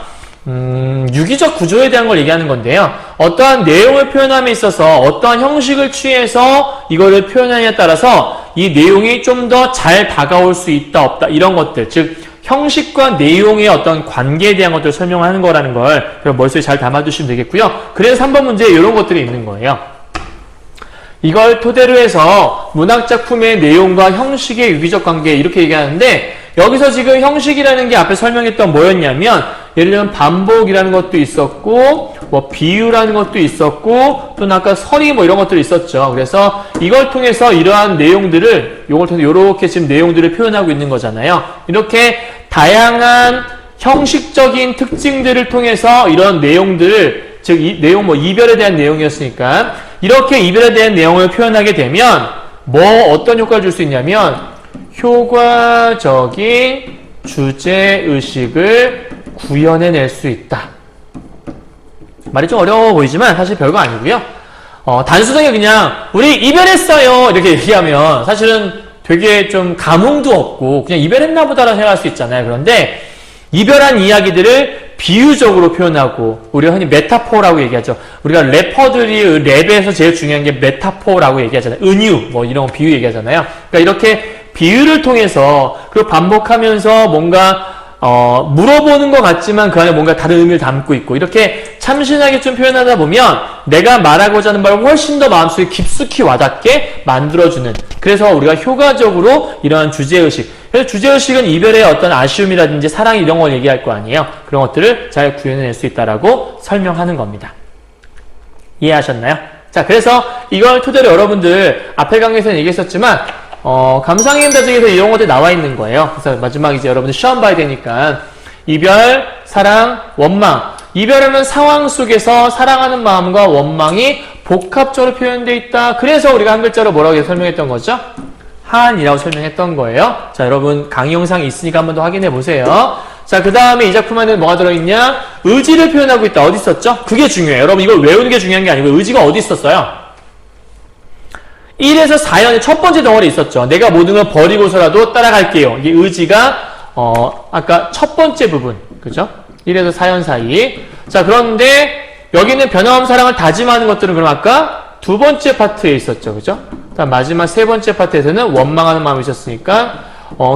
A: 유기적 구조에 대한 걸 얘기하는 건데요. 어떠한 내용을 표현함에 있어서 어떠한 형식을 취해서 이거를 표현하느냐에 따라서 이 내용이 좀 더 잘 다가올 수 있다 없다 이런 것들, 즉 형식과 내용의 어떤 관계에 대한 것들을 설명하는 거라는 걸 머릿속에 잘 담아두시면 되겠고요. 그래서 3번 문제에 이런 것들이 있는 거예요. 이걸 토대로 해서 문학작품의 내용과 형식의 유기적 관계 이렇게 얘기하는데, 여기서 지금 형식이라는 게 앞에 설명했던 뭐였냐면, 예를 들면 반복이라는 것도 있었고 뭐 비유라는 것도 있었고 또는 아까 서리 뭐 이런 것들이 있었죠. 그래서 이걸 통해서 이러한 내용들을, 요걸 통해서 이렇게 지금 내용들을 표현하고 있는 거잖아요. 이렇게 다양한 형식적인 특징들을 통해서 이런 내용들을, 즉 이 내용 뭐 이별에 대한 내용이었으니까 이렇게 이별에 대한 내용을 표현하게 되면 어떤 효과를 줄 수 있냐면 효과적인 주제의식을 구현해낼 수 있다. 말이 좀 어려워 보이지만 사실 별거 아니고요. 단순하게 그냥 우리 이별했어요 이렇게 얘기하면 사실은 되게 좀 감흥도 없고 그냥 이별했나 보다라고 생각할 수 있잖아요. 그런데 이별한 이야기들을 비유적으로 표현하고, 우리가 흔히 메타포라고 얘기하죠. 우리가 래퍼들이 랩에서 제일 중요한 게 메타포라고 얘기하잖아요. 은유 뭐 이런 비유 얘기하잖아요. 그러니까 이렇게 비유를 통해서 그리고 반복하면서 뭔가 물어보는 것 같지만 그 안에 뭔가 다른 의미를 담고 있고, 이렇게 참신하게 좀 표현하다 보면 내가 말하고자 하는 바를 훨씬 더 마음속에 깊숙이 와닿게 만들어주는, 그래서 우리가 효과적으로 이러한 주제의식, 그래서 주제의식은 이별의 어떤 아쉬움이라든지 사랑 이런 걸 얘기할 거 아니에요. 그런 것들을 잘 구현해낼 수 있다라고 설명하는 겁니다. 이해하셨나요? 자, 그래서 이걸 토대로 여러분들 앞에 강의에서는 얘기했었지만 감상인다적에서 이런 것들이 나와 있는 거예요. 그래서 마지막 이제 여러분들 시험 봐야 되니까 이별, 사랑, 원망. 이별하면 상황 속에서 사랑하는 마음과 원망이 복합적으로 표현되어 있다. 그래서 우리가 한 글자로 뭐라고 설명했던 거죠? 한이라고 설명했던 거예요. 자, 여러분 강의 영상이 있으니까 한번 더 확인해 보세요. 자, 그 다음에 이 작품 안에 뭐가 들어있냐? 의지를 표현하고 있다. 어디 있었죠? 그게 중요해요. 여러분 이걸 외우는 게 중요한 게 아니고 의지가 어디 있었어요? 1에서 4연의 첫 번째 덩어리 있었죠. 내가 모든 걸 버리고서라도 따라갈게요. 이게 의지가 아까 첫 번째 부분, 그죠? 1에서 4연 사이. 자, 그런데 여기는 변함없는 사랑을 다짐하는 것들은 그럼 아까 두 번째 파트에 있었죠, 그죠? 다음 마지막 세 번째 파트에서는 원망하는 마음이 있었으니까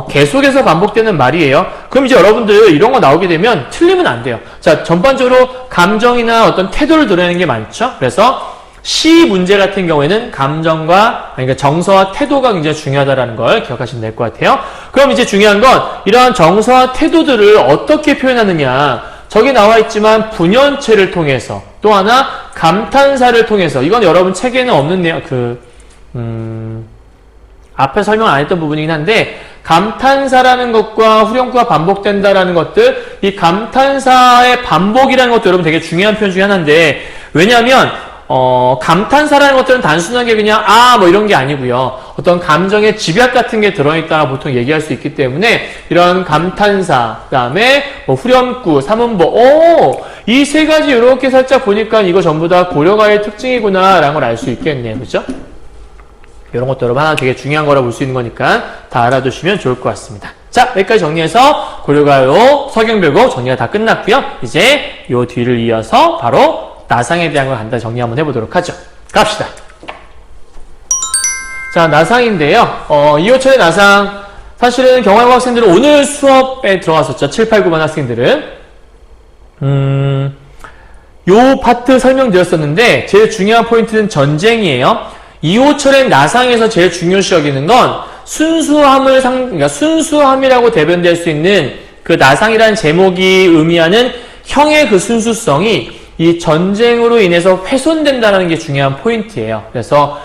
A: 계속해서 반복되는 말이에요. 그럼 이제 여러분들 이런 거 나오게 되면 틀리면 안 돼요. 자, 전반적으로 감정이나 어떤 태도를 드러내는 게 많죠. 그래서 시 문제 같은 경우에는 감정과, 그러니까 정서와 태도가 굉장히 중요하다는 걸 기억하시면 될 것 같아요. 그럼 이제 중요한 건 이러한 정서와 태도들을 어떻게 표현하느냐. 저기 나와 있지만 분연체를 통해서, 또 하나 감탄사를 통해서, 이건 여러분 책에는 없는 내용, 앞에 설명 안 했던 부분이긴 한데, 감탄사라는 것과 후렴구가 반복된다라는 것들, 이 감탄사의 반복이라는 것도 여러분 되게 중요한 표현 중에 하나인데, 왜냐하면 감탄사라는 것들은 단순하게 그냥 뭐 이런 게 아니고요. 어떤 감정의 집약 같은 게 들어있다고 보통 얘기할 수 있기 때문에 이런 감탄사, 그 다음에 후렴구, 삼음보, 이 세 가지 이렇게 살짝 보니까 이거 전부 다 고려가의 특징이구나 라는 걸 알 수 있겠네요. 그죠? 이런 것도 여러분 하나 되게 중요한 거라 볼 수 있는 거니까 다 알아두시면 좋을 것 같습니다. 자, 여기까지 정리해서 고려가요 서경별곡 정리가 다 끝났고요. 이제 요 뒤를 이어서 바로 나상에 대한 걸 간단히 정리 한번 해보도록 하죠. 갑시다. 자, 나상인데요. 이호철의 나상. 사실은 경화고 학생들은 오늘 수업에 들어갔었죠. 7, 8, 9반 학생들은. 요 파트 설명드렸었는데, 제일 중요한 포인트는 전쟁이에요. 이호철의 나상에서 제일 중요시 여기는 건 그러니까 순수함이라고 대변될 수 있는 그 나상이라는 제목이 의미하는 형의 그 순수성이 이 전쟁으로 인해서 훼손된다는 게 중요한 포인트예요. 그래서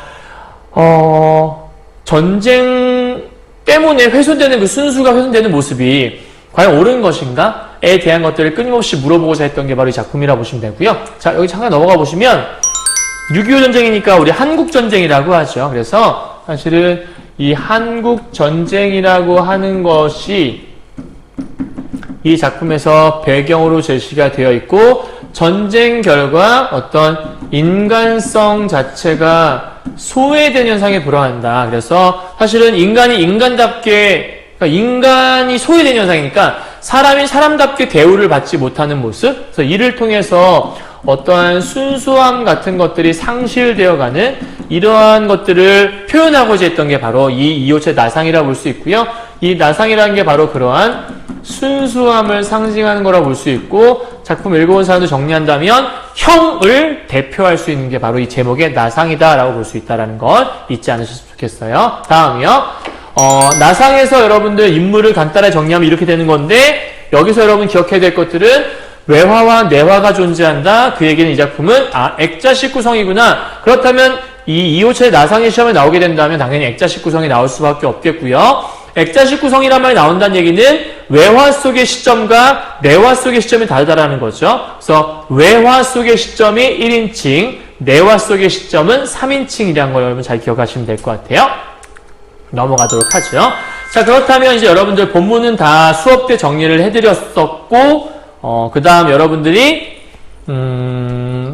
A: 전쟁 때문에 훼손되는 그 순수가 훼손되는 모습이 과연 옳은 것인가에 대한 것들을 끊임없이 물어보고자 했던 게 바로 이 작품이라고 보시면 되고요. 자, 여기 잠깐 넘어가 보시면 6.25 전쟁이니까 우리 한국 전쟁이라고 하죠. 그래서 사실은 이 한국 전쟁이라고 하는 것이 이 작품에서 배경으로 제시가 되어 있고, 전쟁 결과 어떤 인간성 자체가 소외된 현상에 불과한다. 그래서 사실은 인간이 인간답게 그러니까 인간이 소외된 현상이니까 사람이 사람답게 대우를 받지 못하는 모습. 그래서 이를 통해서 어떠한 순수함 같은 것들이 상실되어가는 이러한 것들을 표현하고자 했던 게 바로 이 이호체 나상이라고 볼 수 있고요. 이 나상이라는 게 바로 그러한 순수함을 상징하는 거라고 볼 수 있고, 작품 읽어본 사람도 정리한다면 형을 대표할 수 있는 게 바로 이 제목의 나상이다라고 볼 수 있다는 걸 잊지 않으셨으면 좋겠어요. 다음이요. 나상에서 여러분들 인물을 간단하게 정리하면 이렇게 되는 건데, 여기서 여러분 기억해야 될 것들은 외화와 내화가 존재한다. 그 얘기는 이 작품은 액자식 구성이구나. 그렇다면 이 이호체의 나상의 시험에 나오게 된다면 당연히 액자식 구성이 나올 수밖에 없겠고요. 액자식 구성이란 말이 나온다는 얘기는 외화 속의 시점과 내화 속의 시점이 다르다라는 거죠. 그래서 외화 속의 시점이 1인칭, 내화 속의 시점은 3인칭이라는 걸 여러분 잘 기억하시면 될 것 같아요. 넘어가도록 하죠. 자, 그렇다면 이제 여러분들 본문은 다 수업 때 정리를 해드렸었고, 그 다음 여러분들이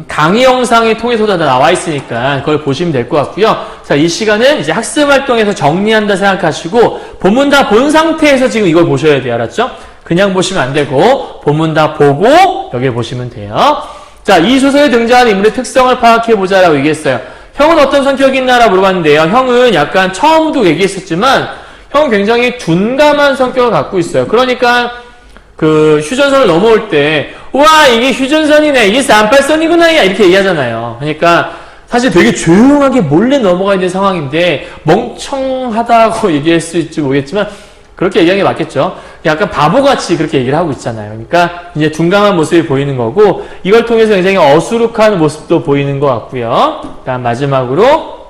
A: 강의 영상이 통해서도 다 나와 있으니까 그걸 보시면 될 것 같고요. 자, 이 시간은 이제 학습 활동에서 정리한다 생각하시고 본문 다 본 상태에서 지금 이걸 보셔야 돼요. 알았죠? 그냥 보시면 안 되고 본문 다 보고 여기를 보시면 돼요. 자, 이 소설에 등장하는 인물의 특성을 파악해보자라고 얘기했어요. 형은 어떤 성격이 있나라고 물어봤는데요. 형은 약간 처음도 얘기했었지만 형은 굉장히 둔감한 성격을 갖고 있어요. 그러니까 그 휴전선을 넘어올 때 우와 이게 휴전선이네, 이게 쌈팔선이구나 이렇게 얘기하잖아요. 그러니까 사실 되게 조용하게 몰래 넘어가야 되는 상황인데 멍청하다고 얘기할 수 있을지 모르겠지만 그렇게 얘기하는 게 맞겠죠. 약간 바보같이 그렇게 얘기를 하고 있잖아요. 그러니까 이제 둔감한 모습이 보이는 거고, 이걸 통해서 굉장히 어수룩한 모습도 보이는 것 같고요. 그다음 마지막으로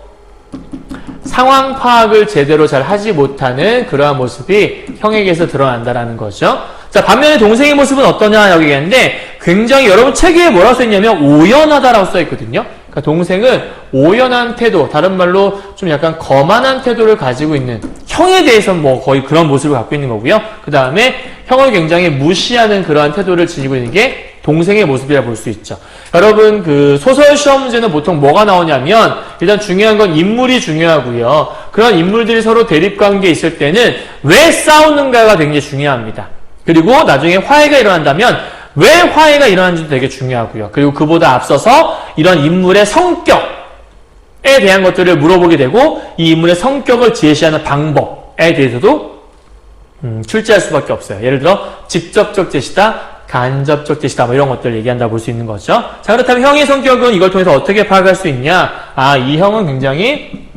A: 상황 파악을 제대로 잘 하지 못하는 그러한 모습이 형에게서 드러난다라는 거죠. 자, 반면에 동생의 모습은 어떠냐 여기 있는데, 굉장히 여러분 책에 뭐라고 써있냐면 오연하다라고 써있거든요. 그러니까 동생은 오연한 태도, 다른 말로 좀 약간 거만한 태도를 가지고 있는, 형에 대해서는 뭐 거의 그런 모습을 갖고 있는 거고요. 그 다음에 형을 굉장히 무시하는 그러한 태도를 지니고 있는 게 동생의 모습이라 볼 수 있죠. 여러분 그 소설 시험 문제는 보통 뭐가 나오냐면, 일단 중요한 건 인물이 중요하고요. 그런 인물들이 서로 대립관계에 있을 때는 왜 싸우는가가 굉장히 중요합니다. 그리고 나중에 화해가 일어난다면 왜 화해가 일어나는지도 되게 중요하고요. 그리고 그보다 앞서서 이런 인물의 성격에 대한 것들을 물어보게 되고, 이 인물의 성격을 제시하는 방법에 대해서도 출제할 수밖에 없어요. 예를 들어 직접적 제시다, 간접적 제시다, 뭐 이런 것들을 얘기한다 볼 수 있는 거죠. 자, 그렇다면 형의 성격은 이걸 통해서 어떻게 파악할 수 있냐? 이 형은 굉장히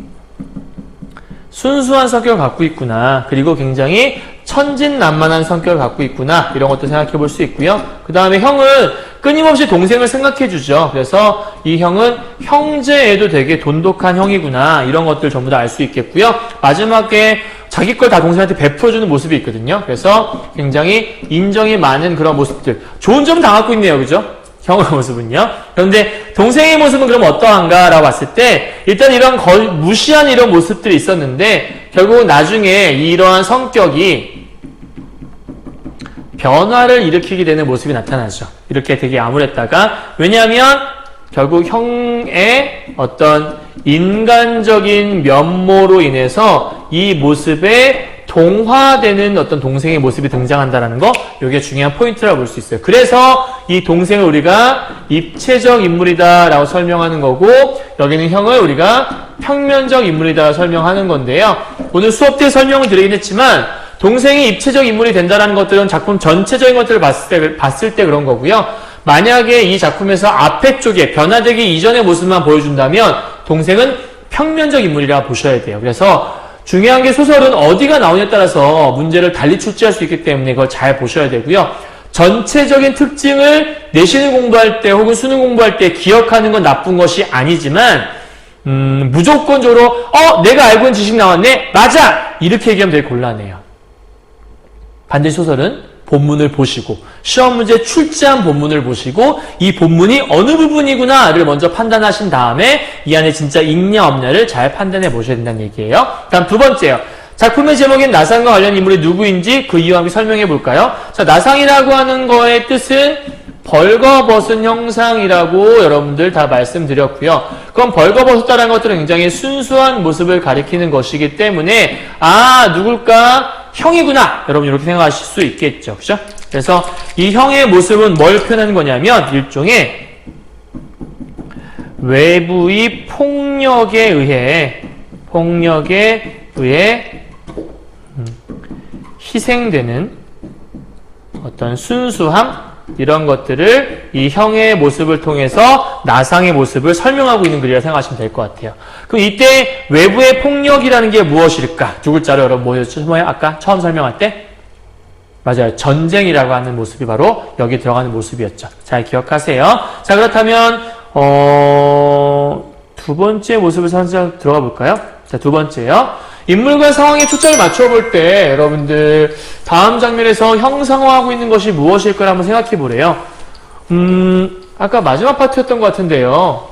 A: 순수한 성격을 갖고 있구나. 그리고 굉장히 천진난만한 성격을 갖고 있구나. 이런 것도 생각해 볼 수 있고요. 그 다음에 형은 끊임없이 동생을 생각해 주죠. 그래서 이 형은 형제에도 되게 돈독한 형이구나. 이런 것들 전부 다 알 수 있겠고요. 마지막에 자기 걸 다 동생한테 베풀어주는 모습이 있거든요. 그래서 굉장히 인정이 많은 그런 모습들. 좋은 점은 다 갖고 있네요. 그죠? 형의 모습은요. 그런데 동생의 모습은 그럼 어떠한가라고 봤을 때, 일단 이런 무시한 이런 모습들이 있었는데 결국 나중에 이러한 성격이 변화를 일으키게 되는 모습이 나타나죠. 이렇게 되게 암울했다가, 왜냐하면 결국 형의 어떤 인간적인 면모로 인해서 이 모습에 동화되는 어떤 동생의 모습이 등장한다는 거, 이게 중요한 포인트라고 볼 수 있어요. 그래서 이 동생을 우리가 입체적 인물이다라고 설명하는 거고, 여기는 형을 우리가 평면적 인물이다 설명하는 건데요. 오늘 수업 때 설명을 드리긴 했지만 동생이 입체적 인물이 된다는 것들은 작품 전체적인 것들을 봤을 때 그런 거고요. 만약에 이 작품에서 앞에 쪽에 변화되기 이전의 모습만 보여준다면 동생은 평면적 인물이라 보셔야 돼요. 그래서 중요한 게 소설은 어디가 나오냐에 따라서 문제를 달리 출제할 수 있기 때문에 그걸 잘 보셔야 되고요. 전체적인 특징을 내신 공부할 때 혹은 수능 공부할 때 기억하는 건 나쁜 것이 아니지만, 무조건적으로 내가 알고 있는 지식 나왔네? 맞아! 이렇게 얘기하면 되게 곤란해요. 반드시 소설은 본문을 보시고, 시험 문제 출제한 본문을 보시고, 이 본문이 어느 부분이구나를 먼저 판단하신 다음에 이 안에 진짜 있냐 없냐를 잘 판단해 보셔야 된다는 얘기예요. 다음 두 번째요. 작품의 제목인 나상과 관련 인물이 누구인지 그 이유와 함께 설명해 볼까요? 자, 나상이라고 하는 거의 뜻은 벌거벗은 형상이라고 여러분들 다 말씀드렸고요. 그럼 벌거벗었다는 것들은 굉장히 순수한 모습을 가리키는 것이기 때문에 누굴까? 형이구나. 여러분 이렇게 생각하실 수 있겠죠. 그죠? 그래서 이 형의 모습은 뭘 표현하는 거냐면 일종의 외부의 폭력에 의해 희생되는 어떤 순수함 이런 것들을 이 형의 모습을 통해서 나상의 모습을 설명하고 있는 글이라 생각하시면 될 것 같아요. 그럼 이때 외부의 폭력이라는 게 무엇일까? 두 글자로 여러분 뭐였죠? 아까 처음 설명할 때? 맞아요. 전쟁이라고 하는 모습이 바로 여기 들어가는 모습이었죠. 잘 기억하세요. 자, 그렇다면 두 번째 모습을 살짝 들어가 볼까요? 자, 두 번째요. 인물과 상황에 초점을 맞춰볼 때 여러분들 다음 장면에서 형상화하고 있는 것이 무엇일까 한번 생각해 보래요. 아까 마지막 파트였던 것 같은데요.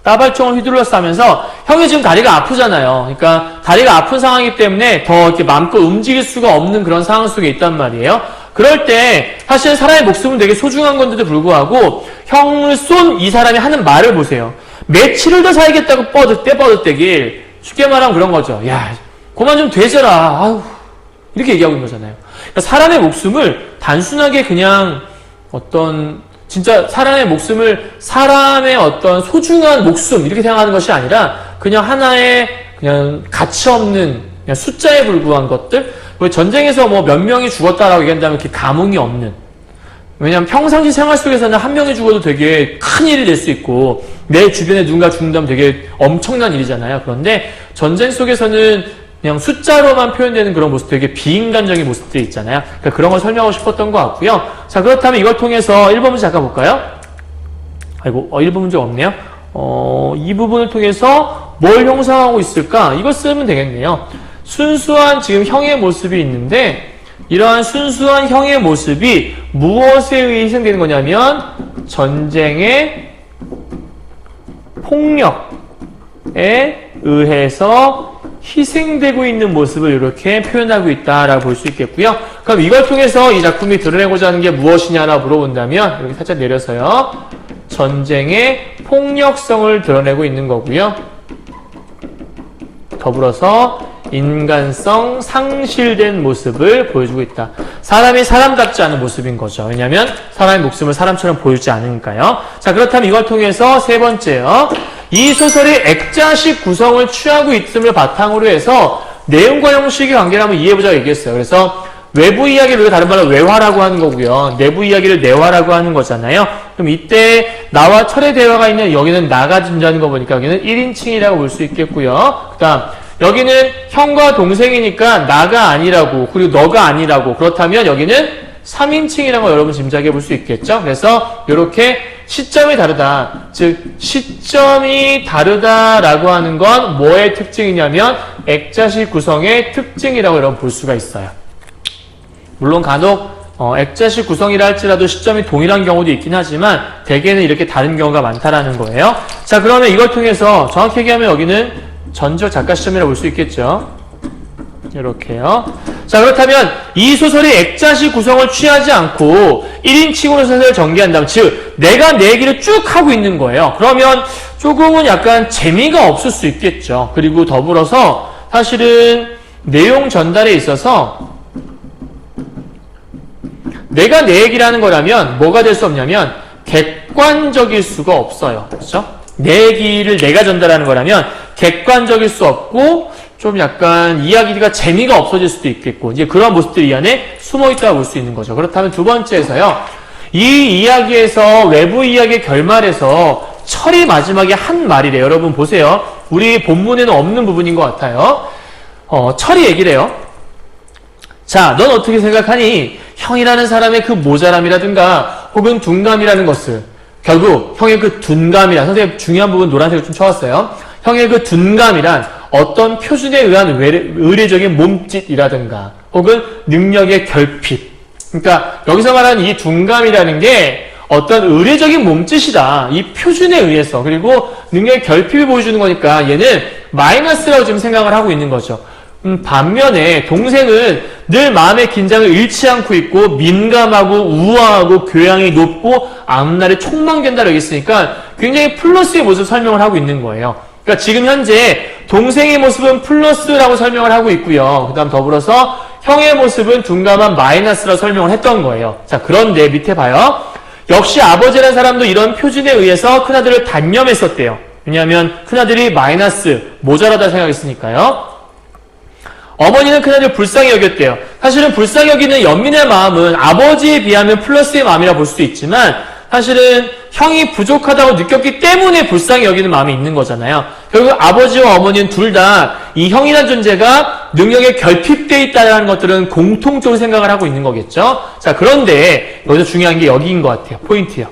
A: 따발총을 휘둘러서 하면서 형이 지금 다리가 아프잖아요. 그러니까 다리가 아픈 상황이기 때문에 더 이렇게 마음껏 움직일 수가 없는 그런 상황 속에 있단 말이에요. 그럴 때 사실 사람의 목숨은 되게 소중한 건데도 불구하고 형을 쏜 이 사람이 하는 말을 보세요. 며칠을 더 살겠다고 뻐듯대길 쉽게 말하면 그런 거죠. 야, 그만 좀 되져라. 아우, 이렇게 얘기하고 있는 거잖아요. 그러니까 사람의 목숨을 단순하게 그냥 진짜 사람의 목숨을 사람의 어떤 소중한 목숨 이렇게 생각하는 것이 아니라 그냥 하나의 그냥 가치 없는 그냥 숫자에 불과한 것들. 전쟁에서 몇 명이 죽었다라고 얘기한다면 이렇게 감흥이 없는. 왜냐하면 평상시 생활 속에서는 한 명이 죽어도 되게 큰 일이 될 수 있고 내 주변에 누군가 죽는다면 되게 엄청난 일이잖아요. 그런데 전쟁 속에서는 그냥 숫자로만 표현되는 그런 모습, 되게 비인간적인 모습들이 있잖아요. 그러니까 그런 걸 설명하고 싶었던 것 같고요. 자, 그렇다면 이걸 통해서 1번 문제 잠깐 볼까요? 아이고, 1번 문제가 없네요. 이 부분을 통해서 뭘 형상하고 있을까? 이거 쓰면 되겠네요. 순수한 지금 형의 모습이 있는데 이러한 순수한 형의 모습이 무엇에 의해 희생되는 거냐면 전쟁의 폭력에 의해서 희생되고 있는 모습을 이렇게 표현하고 있다라고 볼 수 있겠고요. 그럼 이걸 통해서 이 작품이 드러내고자 하는 게 무엇이냐라고 물어본다면 이렇게 살짝 내려서요. 전쟁의 폭력성을 드러내고 있는 거고요. 더불어서 인간성 상실된 모습을 보여주고 있다. 사람이 사람답지 않은 모습인 거죠. 왜냐하면 사람의 목숨을 사람처럼 보여주지 않으니까요. 자, 그렇다면 이걸 통해서 세 번째요. 이 소설이 액자식 구성을 취하고 있음을 바탕으로 해서 내용과 형식의 관계를 한번 이해해보자고 얘기했어요. 그래서 외부 이야기를 우리가 다른 말로 외화라고 하는 거고요. 내부 이야기를 내화라고 하는 거잖아요. 그럼 이때 나와 철의 대화가 있는 여기는 나가 존재하는 거 보니까 여기는 1인칭이라고 볼 수 있겠고요. 그 다음 여기는 형과 동생이니까 나가 아니라고 그리고 너가 아니라고 그렇다면 여기는 3인칭이라는 걸 여러분 짐작해 볼 수 있겠죠. 그래서 이렇게 시점이 다르다. 즉 시점이 다르다라고 하는 건 뭐의 특징이냐면 액자식 구성의 특징이라고 여러분 볼 수가 있어요. 물론 간혹 액자식 구성이라 할지라도 시점이 동일한 경우도 있긴 하지만 대개는 이렇게 다른 경우가 많다라는 거예요. 자, 그러면 이걸 통해서 정확히 얘기하면 여기는 전적 작가 시점이라고 볼 수 있겠죠. 이렇게요. 자, 그렇다면 이 소설이 액자식 구성을 취하지 않고 1인칭으로 소설을 전개한다면 즉 내가 내 얘기를 쭉 하고 있는 거예요. 그러면 조금은 약간 재미가 없을 수 있겠죠. 그리고 더불어서 사실은 내용 전달에 있어서 내가 내 얘기를 하는 거라면 뭐가 될 수 없냐면 객관적일 수가 없어요. 그렇죠? 내 얘기를 내가 전달하는 거라면 객관적일 수 없고 좀 약간 이야기가 재미가 없어질 수도 있겠고 이제 그런 모습들이 이 안에 숨어있다고 볼 수 있는 거죠. 그렇다면 두 번째에서요. 이 이야기에서 외부 이야기의 결말에서 철이 마지막에 한 말이래요. 여러분 보세요. 우리 본문에는 없는 부분인 것 같아요. 철이 얘기를 해요. 자, 넌 어떻게 생각하니? 형이라는 사람의 그 모자람이라든가 혹은 둔감이라는 것을 결국 형의 그 둔감이란 선생님 중요한 부분 노란색을 좀 쳐왔어요. 형의 그 둔감이란 어떤 표준에 의한 의례적인 몸짓이라든가 혹은 능력의 결핍. 그러니까 여기서 말하는 이 둔감이라는 게 어떤 의례적인 몸짓이다. 이 표준에 의해서 그리고 능력의 결핍을 보여주는 거니까 얘는 마이너스라고 지금 생각을 하고 있는 거죠. 반면에 동생은 늘 마음의 긴장을 잃지 않고 있고 민감하고 우아하고 교양이 높고 앞날에 촉망된다라고 했으니까 굉장히 플러스의 모습을 설명을 하고 있는 거예요. 그러니까 지금 현재 동생의 모습은 플러스라고 설명을 하고 있고요. 그 다음 더불어서 형의 모습은 둔감한 마이너스라고 설명을 했던 거예요. 자, 그런데 밑에 봐요. 역시 아버지라는 사람도 이런 표준에 의해서 큰아들을 단념했었대요. 왜냐하면 큰아들이 마이너스, 모자라다 생각했으니까요. 어머니는 큰아들을 불쌍히 여겼대요. 사실은 불쌍히 여기는 연민의 마음은 아버지에 비하면 플러스의 마음이라 볼 수도 있지만 사실은 형이 부족하다고 느꼈기 때문에 불쌍히 여기는 마음이 있는 거잖아요. 결국 아버지와 어머니는 둘 다 이 형이라는 존재가 능력에 결핍되어 있다는 것들은 공통적으로 생각을 하고 있는 거겠죠. 자, 그런데 여기서 중요한 게 여기인 것 같아요. 포인트요.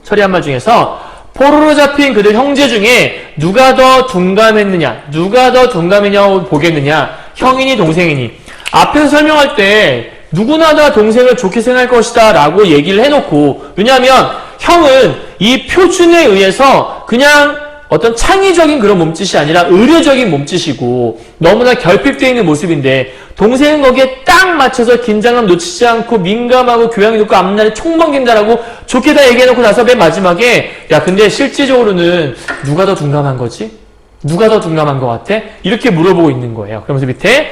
A: 처리한 말 중에서 포로로 잡힌 그들 형제 중에 누가 더 둔감했느냐, 누가 더 둔감했냐고 보겠느냐, 형이니 동생이니. 앞에서 설명할 때 누구나 다 동생을 좋게 생각할 것이다 라고 얘기를 해놓고, 왜냐하면 형은 이 표준에 의해서 그냥 어떤 창의적인 그런 몸짓이 아니라 의료적인 몸짓이고 너무나 결핍되어 있는 모습인데, 동생은 거기에 딱 맞춰서 긴장감 놓치지 않고 민감하고 교양이 높고 앞날에 촉망된다라고 좋게 다 얘기해놓고 나서 맨 마지막에 야, 근데 실질적으로는 누가 더 둔감한 거지? 누가 더 둔감한 것 같아? 이렇게 물어보고 있는 거예요. 그러면서 밑에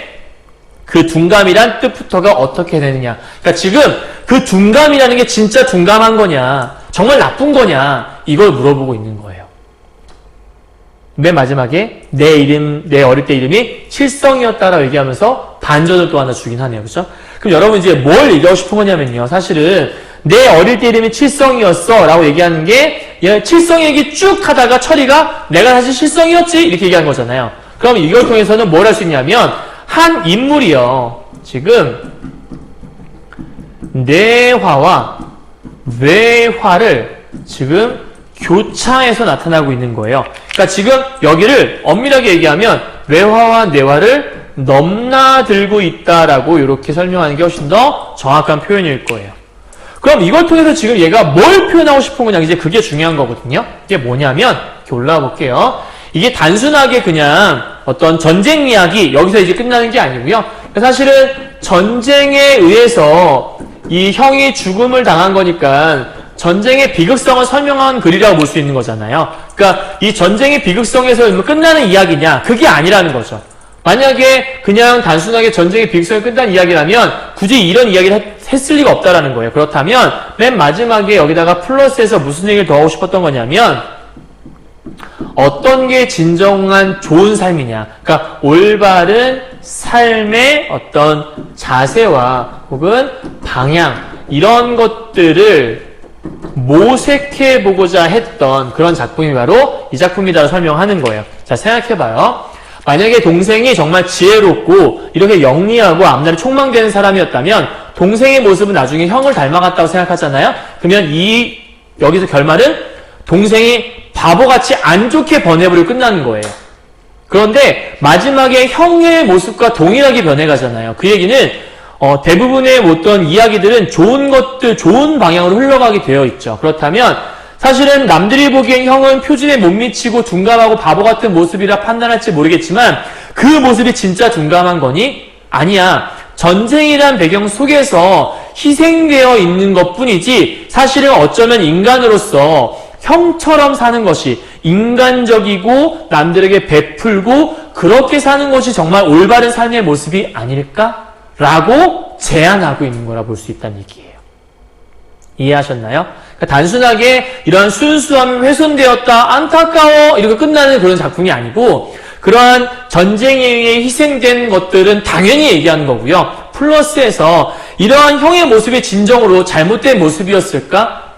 A: 그 둔감이란 뜻부터가 어떻게 되느냐. 그러니까 지금 그 둔감이라는 게 진짜 둔감한 거냐, 정말 나쁜 거냐, 이걸 물어보고 있는 거예요. 맨 마지막에 내 어릴 때 이름이 칠성이었다라고 얘기하면서 반전을 또 하나 주긴 하네요. 그렇죠? 그럼 여러분 이제 뭘 얘기하고 싶은 거냐면요. 사실은 내 어릴 때 이름이 칠성이었어 라고 얘기하는 게 칠성 얘기 쭉 하다가 처리가 내가 사실 칠성이었지 이렇게 얘기한 거잖아요. 그럼 이걸 통해서는 뭘 할 수 있냐면 한 인물이요. 지금 내화와 외화를 지금 교차해서 나타나고 있는 거예요. 그러니까 지금 여기를 엄밀하게 얘기하면 외화와 내화를 넘나들고 있다라고 이렇게 설명하는 게 훨씬 더 정확한 표현일 거예요. 그럼 이걸 통해서 지금 얘가 뭘 표현하고 싶은 거냐, 이제 그게 중요한 거거든요. 이게 뭐냐면 이렇게 올라와 볼게요. 이게 단순하게 그냥 어떤 전쟁 이야기 여기서 이제 끝나는 게 아니고요. 사실은 전쟁에 의해서 이 형이 죽음을 당한 거니까 전쟁의 비극성을 설명한 글이라고 볼 수 있는 거잖아요. 그러니까 이 전쟁의 비극성에서 끝나는 이야기냐? 그게 아니라는 거죠. 만약에 그냥 단순하게 전쟁의 비극성이 끝난 이야기라면 굳이 이런 이야기를 했을 리가 없다라는 거예요. 그렇다면 맨 마지막에 여기다가 플러스해서 무슨 얘기를 더 하고 싶었던 거냐면 어떤 게 진정한 좋은 삶이냐. 그러니까 올바른 삶의 어떤 자세와 혹은 방향 이런 것들을 모색해보고자 했던 그런 작품이 바로 이 작품이다라고 설명하는 거예요. 자, 생각해봐요. 만약에 동생이 정말 지혜롭고 이렇게 영리하고 앞날에 촉망되는 사람이었다면 동생의 모습은 나중에 형을 닮아갔다고 생각하잖아요. 그러면 여기서 결말은 동생이 바보같이 안 좋게 변해버리고 끝나는 거예요. 그런데 마지막에 형의 모습과 동일하게 변해가잖아요. 그 얘기는 대부분의 어떤 이야기들은 좋은 것들, 좋은 방향으로 흘러가게 되어 있죠. 그렇다면 사실은 남들이 보기엔 형은 표준에 못 미치고 둔감하고 바보 같은 모습이라 판단할지 모르겠지만 그 모습이 진짜 둔감한 거니? 아니야. 전쟁이란 배경 속에서 희생되어 있는 것뿐이지 사실은 어쩌면 인간으로서 형처럼 사는 것이 인간적이고 남들에게 베풀고 그렇게 사는 것이 정말 올바른 삶의 모습이 아닐까? 라고 제안하고 있는 거라 볼 수 있다는 얘기예요. 이해하셨나요? 그러니까 단순하게 이런 순수함이 훼손되었다, 안타까워 이렇게 끝나는 그런 작품이 아니고 그러한 전쟁에 의해 희생된 것들은 당연히 얘기하는 거고요. 플러스해서 이러한 형의 모습이 진정으로 잘못된 모습이었을까?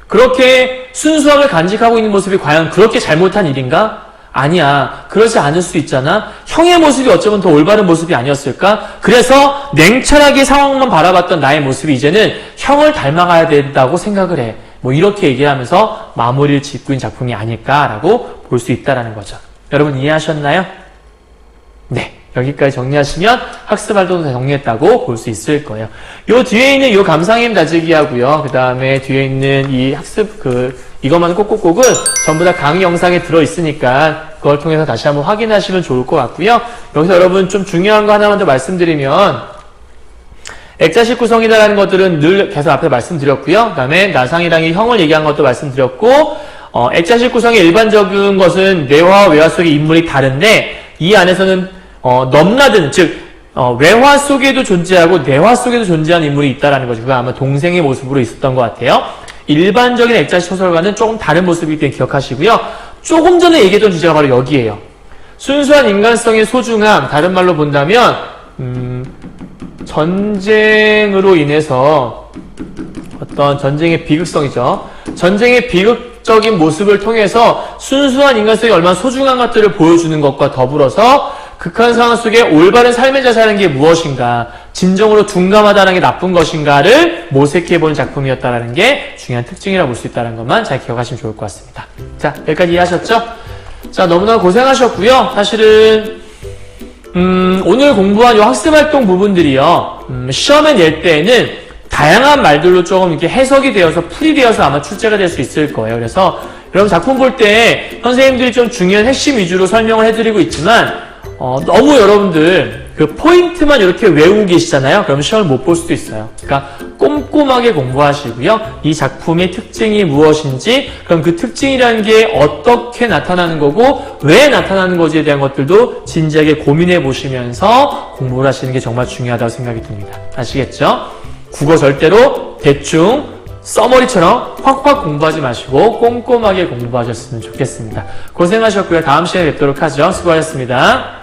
A: 그렇게 순수함을 간직하고 있는 모습이 과연 그렇게 잘못한 일인가? 아니야. 그러지 않을 수 있잖아. 형의 모습이 어쩌면 더 올바른 모습이 아니었을까? 그래서 냉철하게 상황만 바라봤던 나의 모습이 이제는 형을 닮아가야 된다고 생각을 해. 뭐 이렇게 얘기하면서 마무리를 짓고 있는 작품이 아닐까라고 볼 수 있다는 거죠. 여러분 이해하셨나요? 네. 여기까지 정리하시면 학습 활동도 다 정리했다고 볼 수 있을 거예요. 요 뒤에 있는 요 감상임 다지기 하고요. 그 다음에 뒤에 있는 이 학습 이것만 꼭꼭꼭은 전부 다 강의 영상에 들어있으니까 그걸 통해서 다시 한번 확인하시면 좋을 것 같고요. 여기서 여러분 좀 중요한 거 하나만 더 말씀드리면 액자식 구성이다라는 것들은 늘 계속 앞에 말씀드렸고요. 그 다음에 나상이랑 형을 얘기한 것도 말씀드렸고 액자식 구성의 일반적인 것은 뇌화와 외화 속의 인물이 다른데 이 안에서는 넘나드는 즉 외화 속에도 존재하고 뇌화 속에도 존재하는 인물이 있다라는 거죠. 그거 아마 동생의 모습으로 있었던 것 같아요. 일반적인 액자식 소설과는 조금 다른 모습이기 때문에 기억하시고요. 조금 전에 얘기했던 주제가 바로 여기에요. 순수한 인간성의 소중함, 다른 말로 본다면 전쟁으로 인해서 어떤 전쟁의 비극성이죠. 전쟁의 비극적인 모습을 통해서 순수한 인간성이 얼마나 소중한 것들을 보여주는 것과 더불어서 극한 상황 속에 올바른 삶의 자세라는 게 무엇인가, 진정으로 둔감하다는 게 나쁜 것인가를 모색해보는 작품이었다는 게 중요한 특징이라고 볼 수 있다는 것만 잘 기억하시면 좋을 것 같습니다. 자, 여기까지 이해하셨죠? 자, 너무나 고생하셨고요. 사실은 오늘 공부한 이 학습활동 부분들이요, 시험에 낼 때에는 다양한 말들로 조금 이렇게 해석이 되어서 풀이되어서 아마 출제가 될 수 있을 거예요. 그래서 여러분 작품 볼 때 선생님들이 좀 중요한 핵심 위주로 설명을 해드리고 있지만 너무 여러분들 그 포인트만 이렇게 외우고 계시잖아요. 그럼 시험을 못 볼 수도 있어요. 그러니까 꼼꼼하게 공부하시고요. 이 작품의 특징이 무엇인지, 그럼 그 특징이라는 게 어떻게 나타나는 거고 왜 나타나는 거지에 대한 것들도 진지하게 고민해 보시면서 공부를 하시는 게 정말 중요하다고 생각이 듭니다. 아시겠죠? 국어 절대로 대충 써머리처럼 확확 공부하지 마시고 꼼꼼하게 공부하셨으면 좋겠습니다. 고생하셨고요. 다음 시간에 뵙도록 하죠. 수고하셨습니다.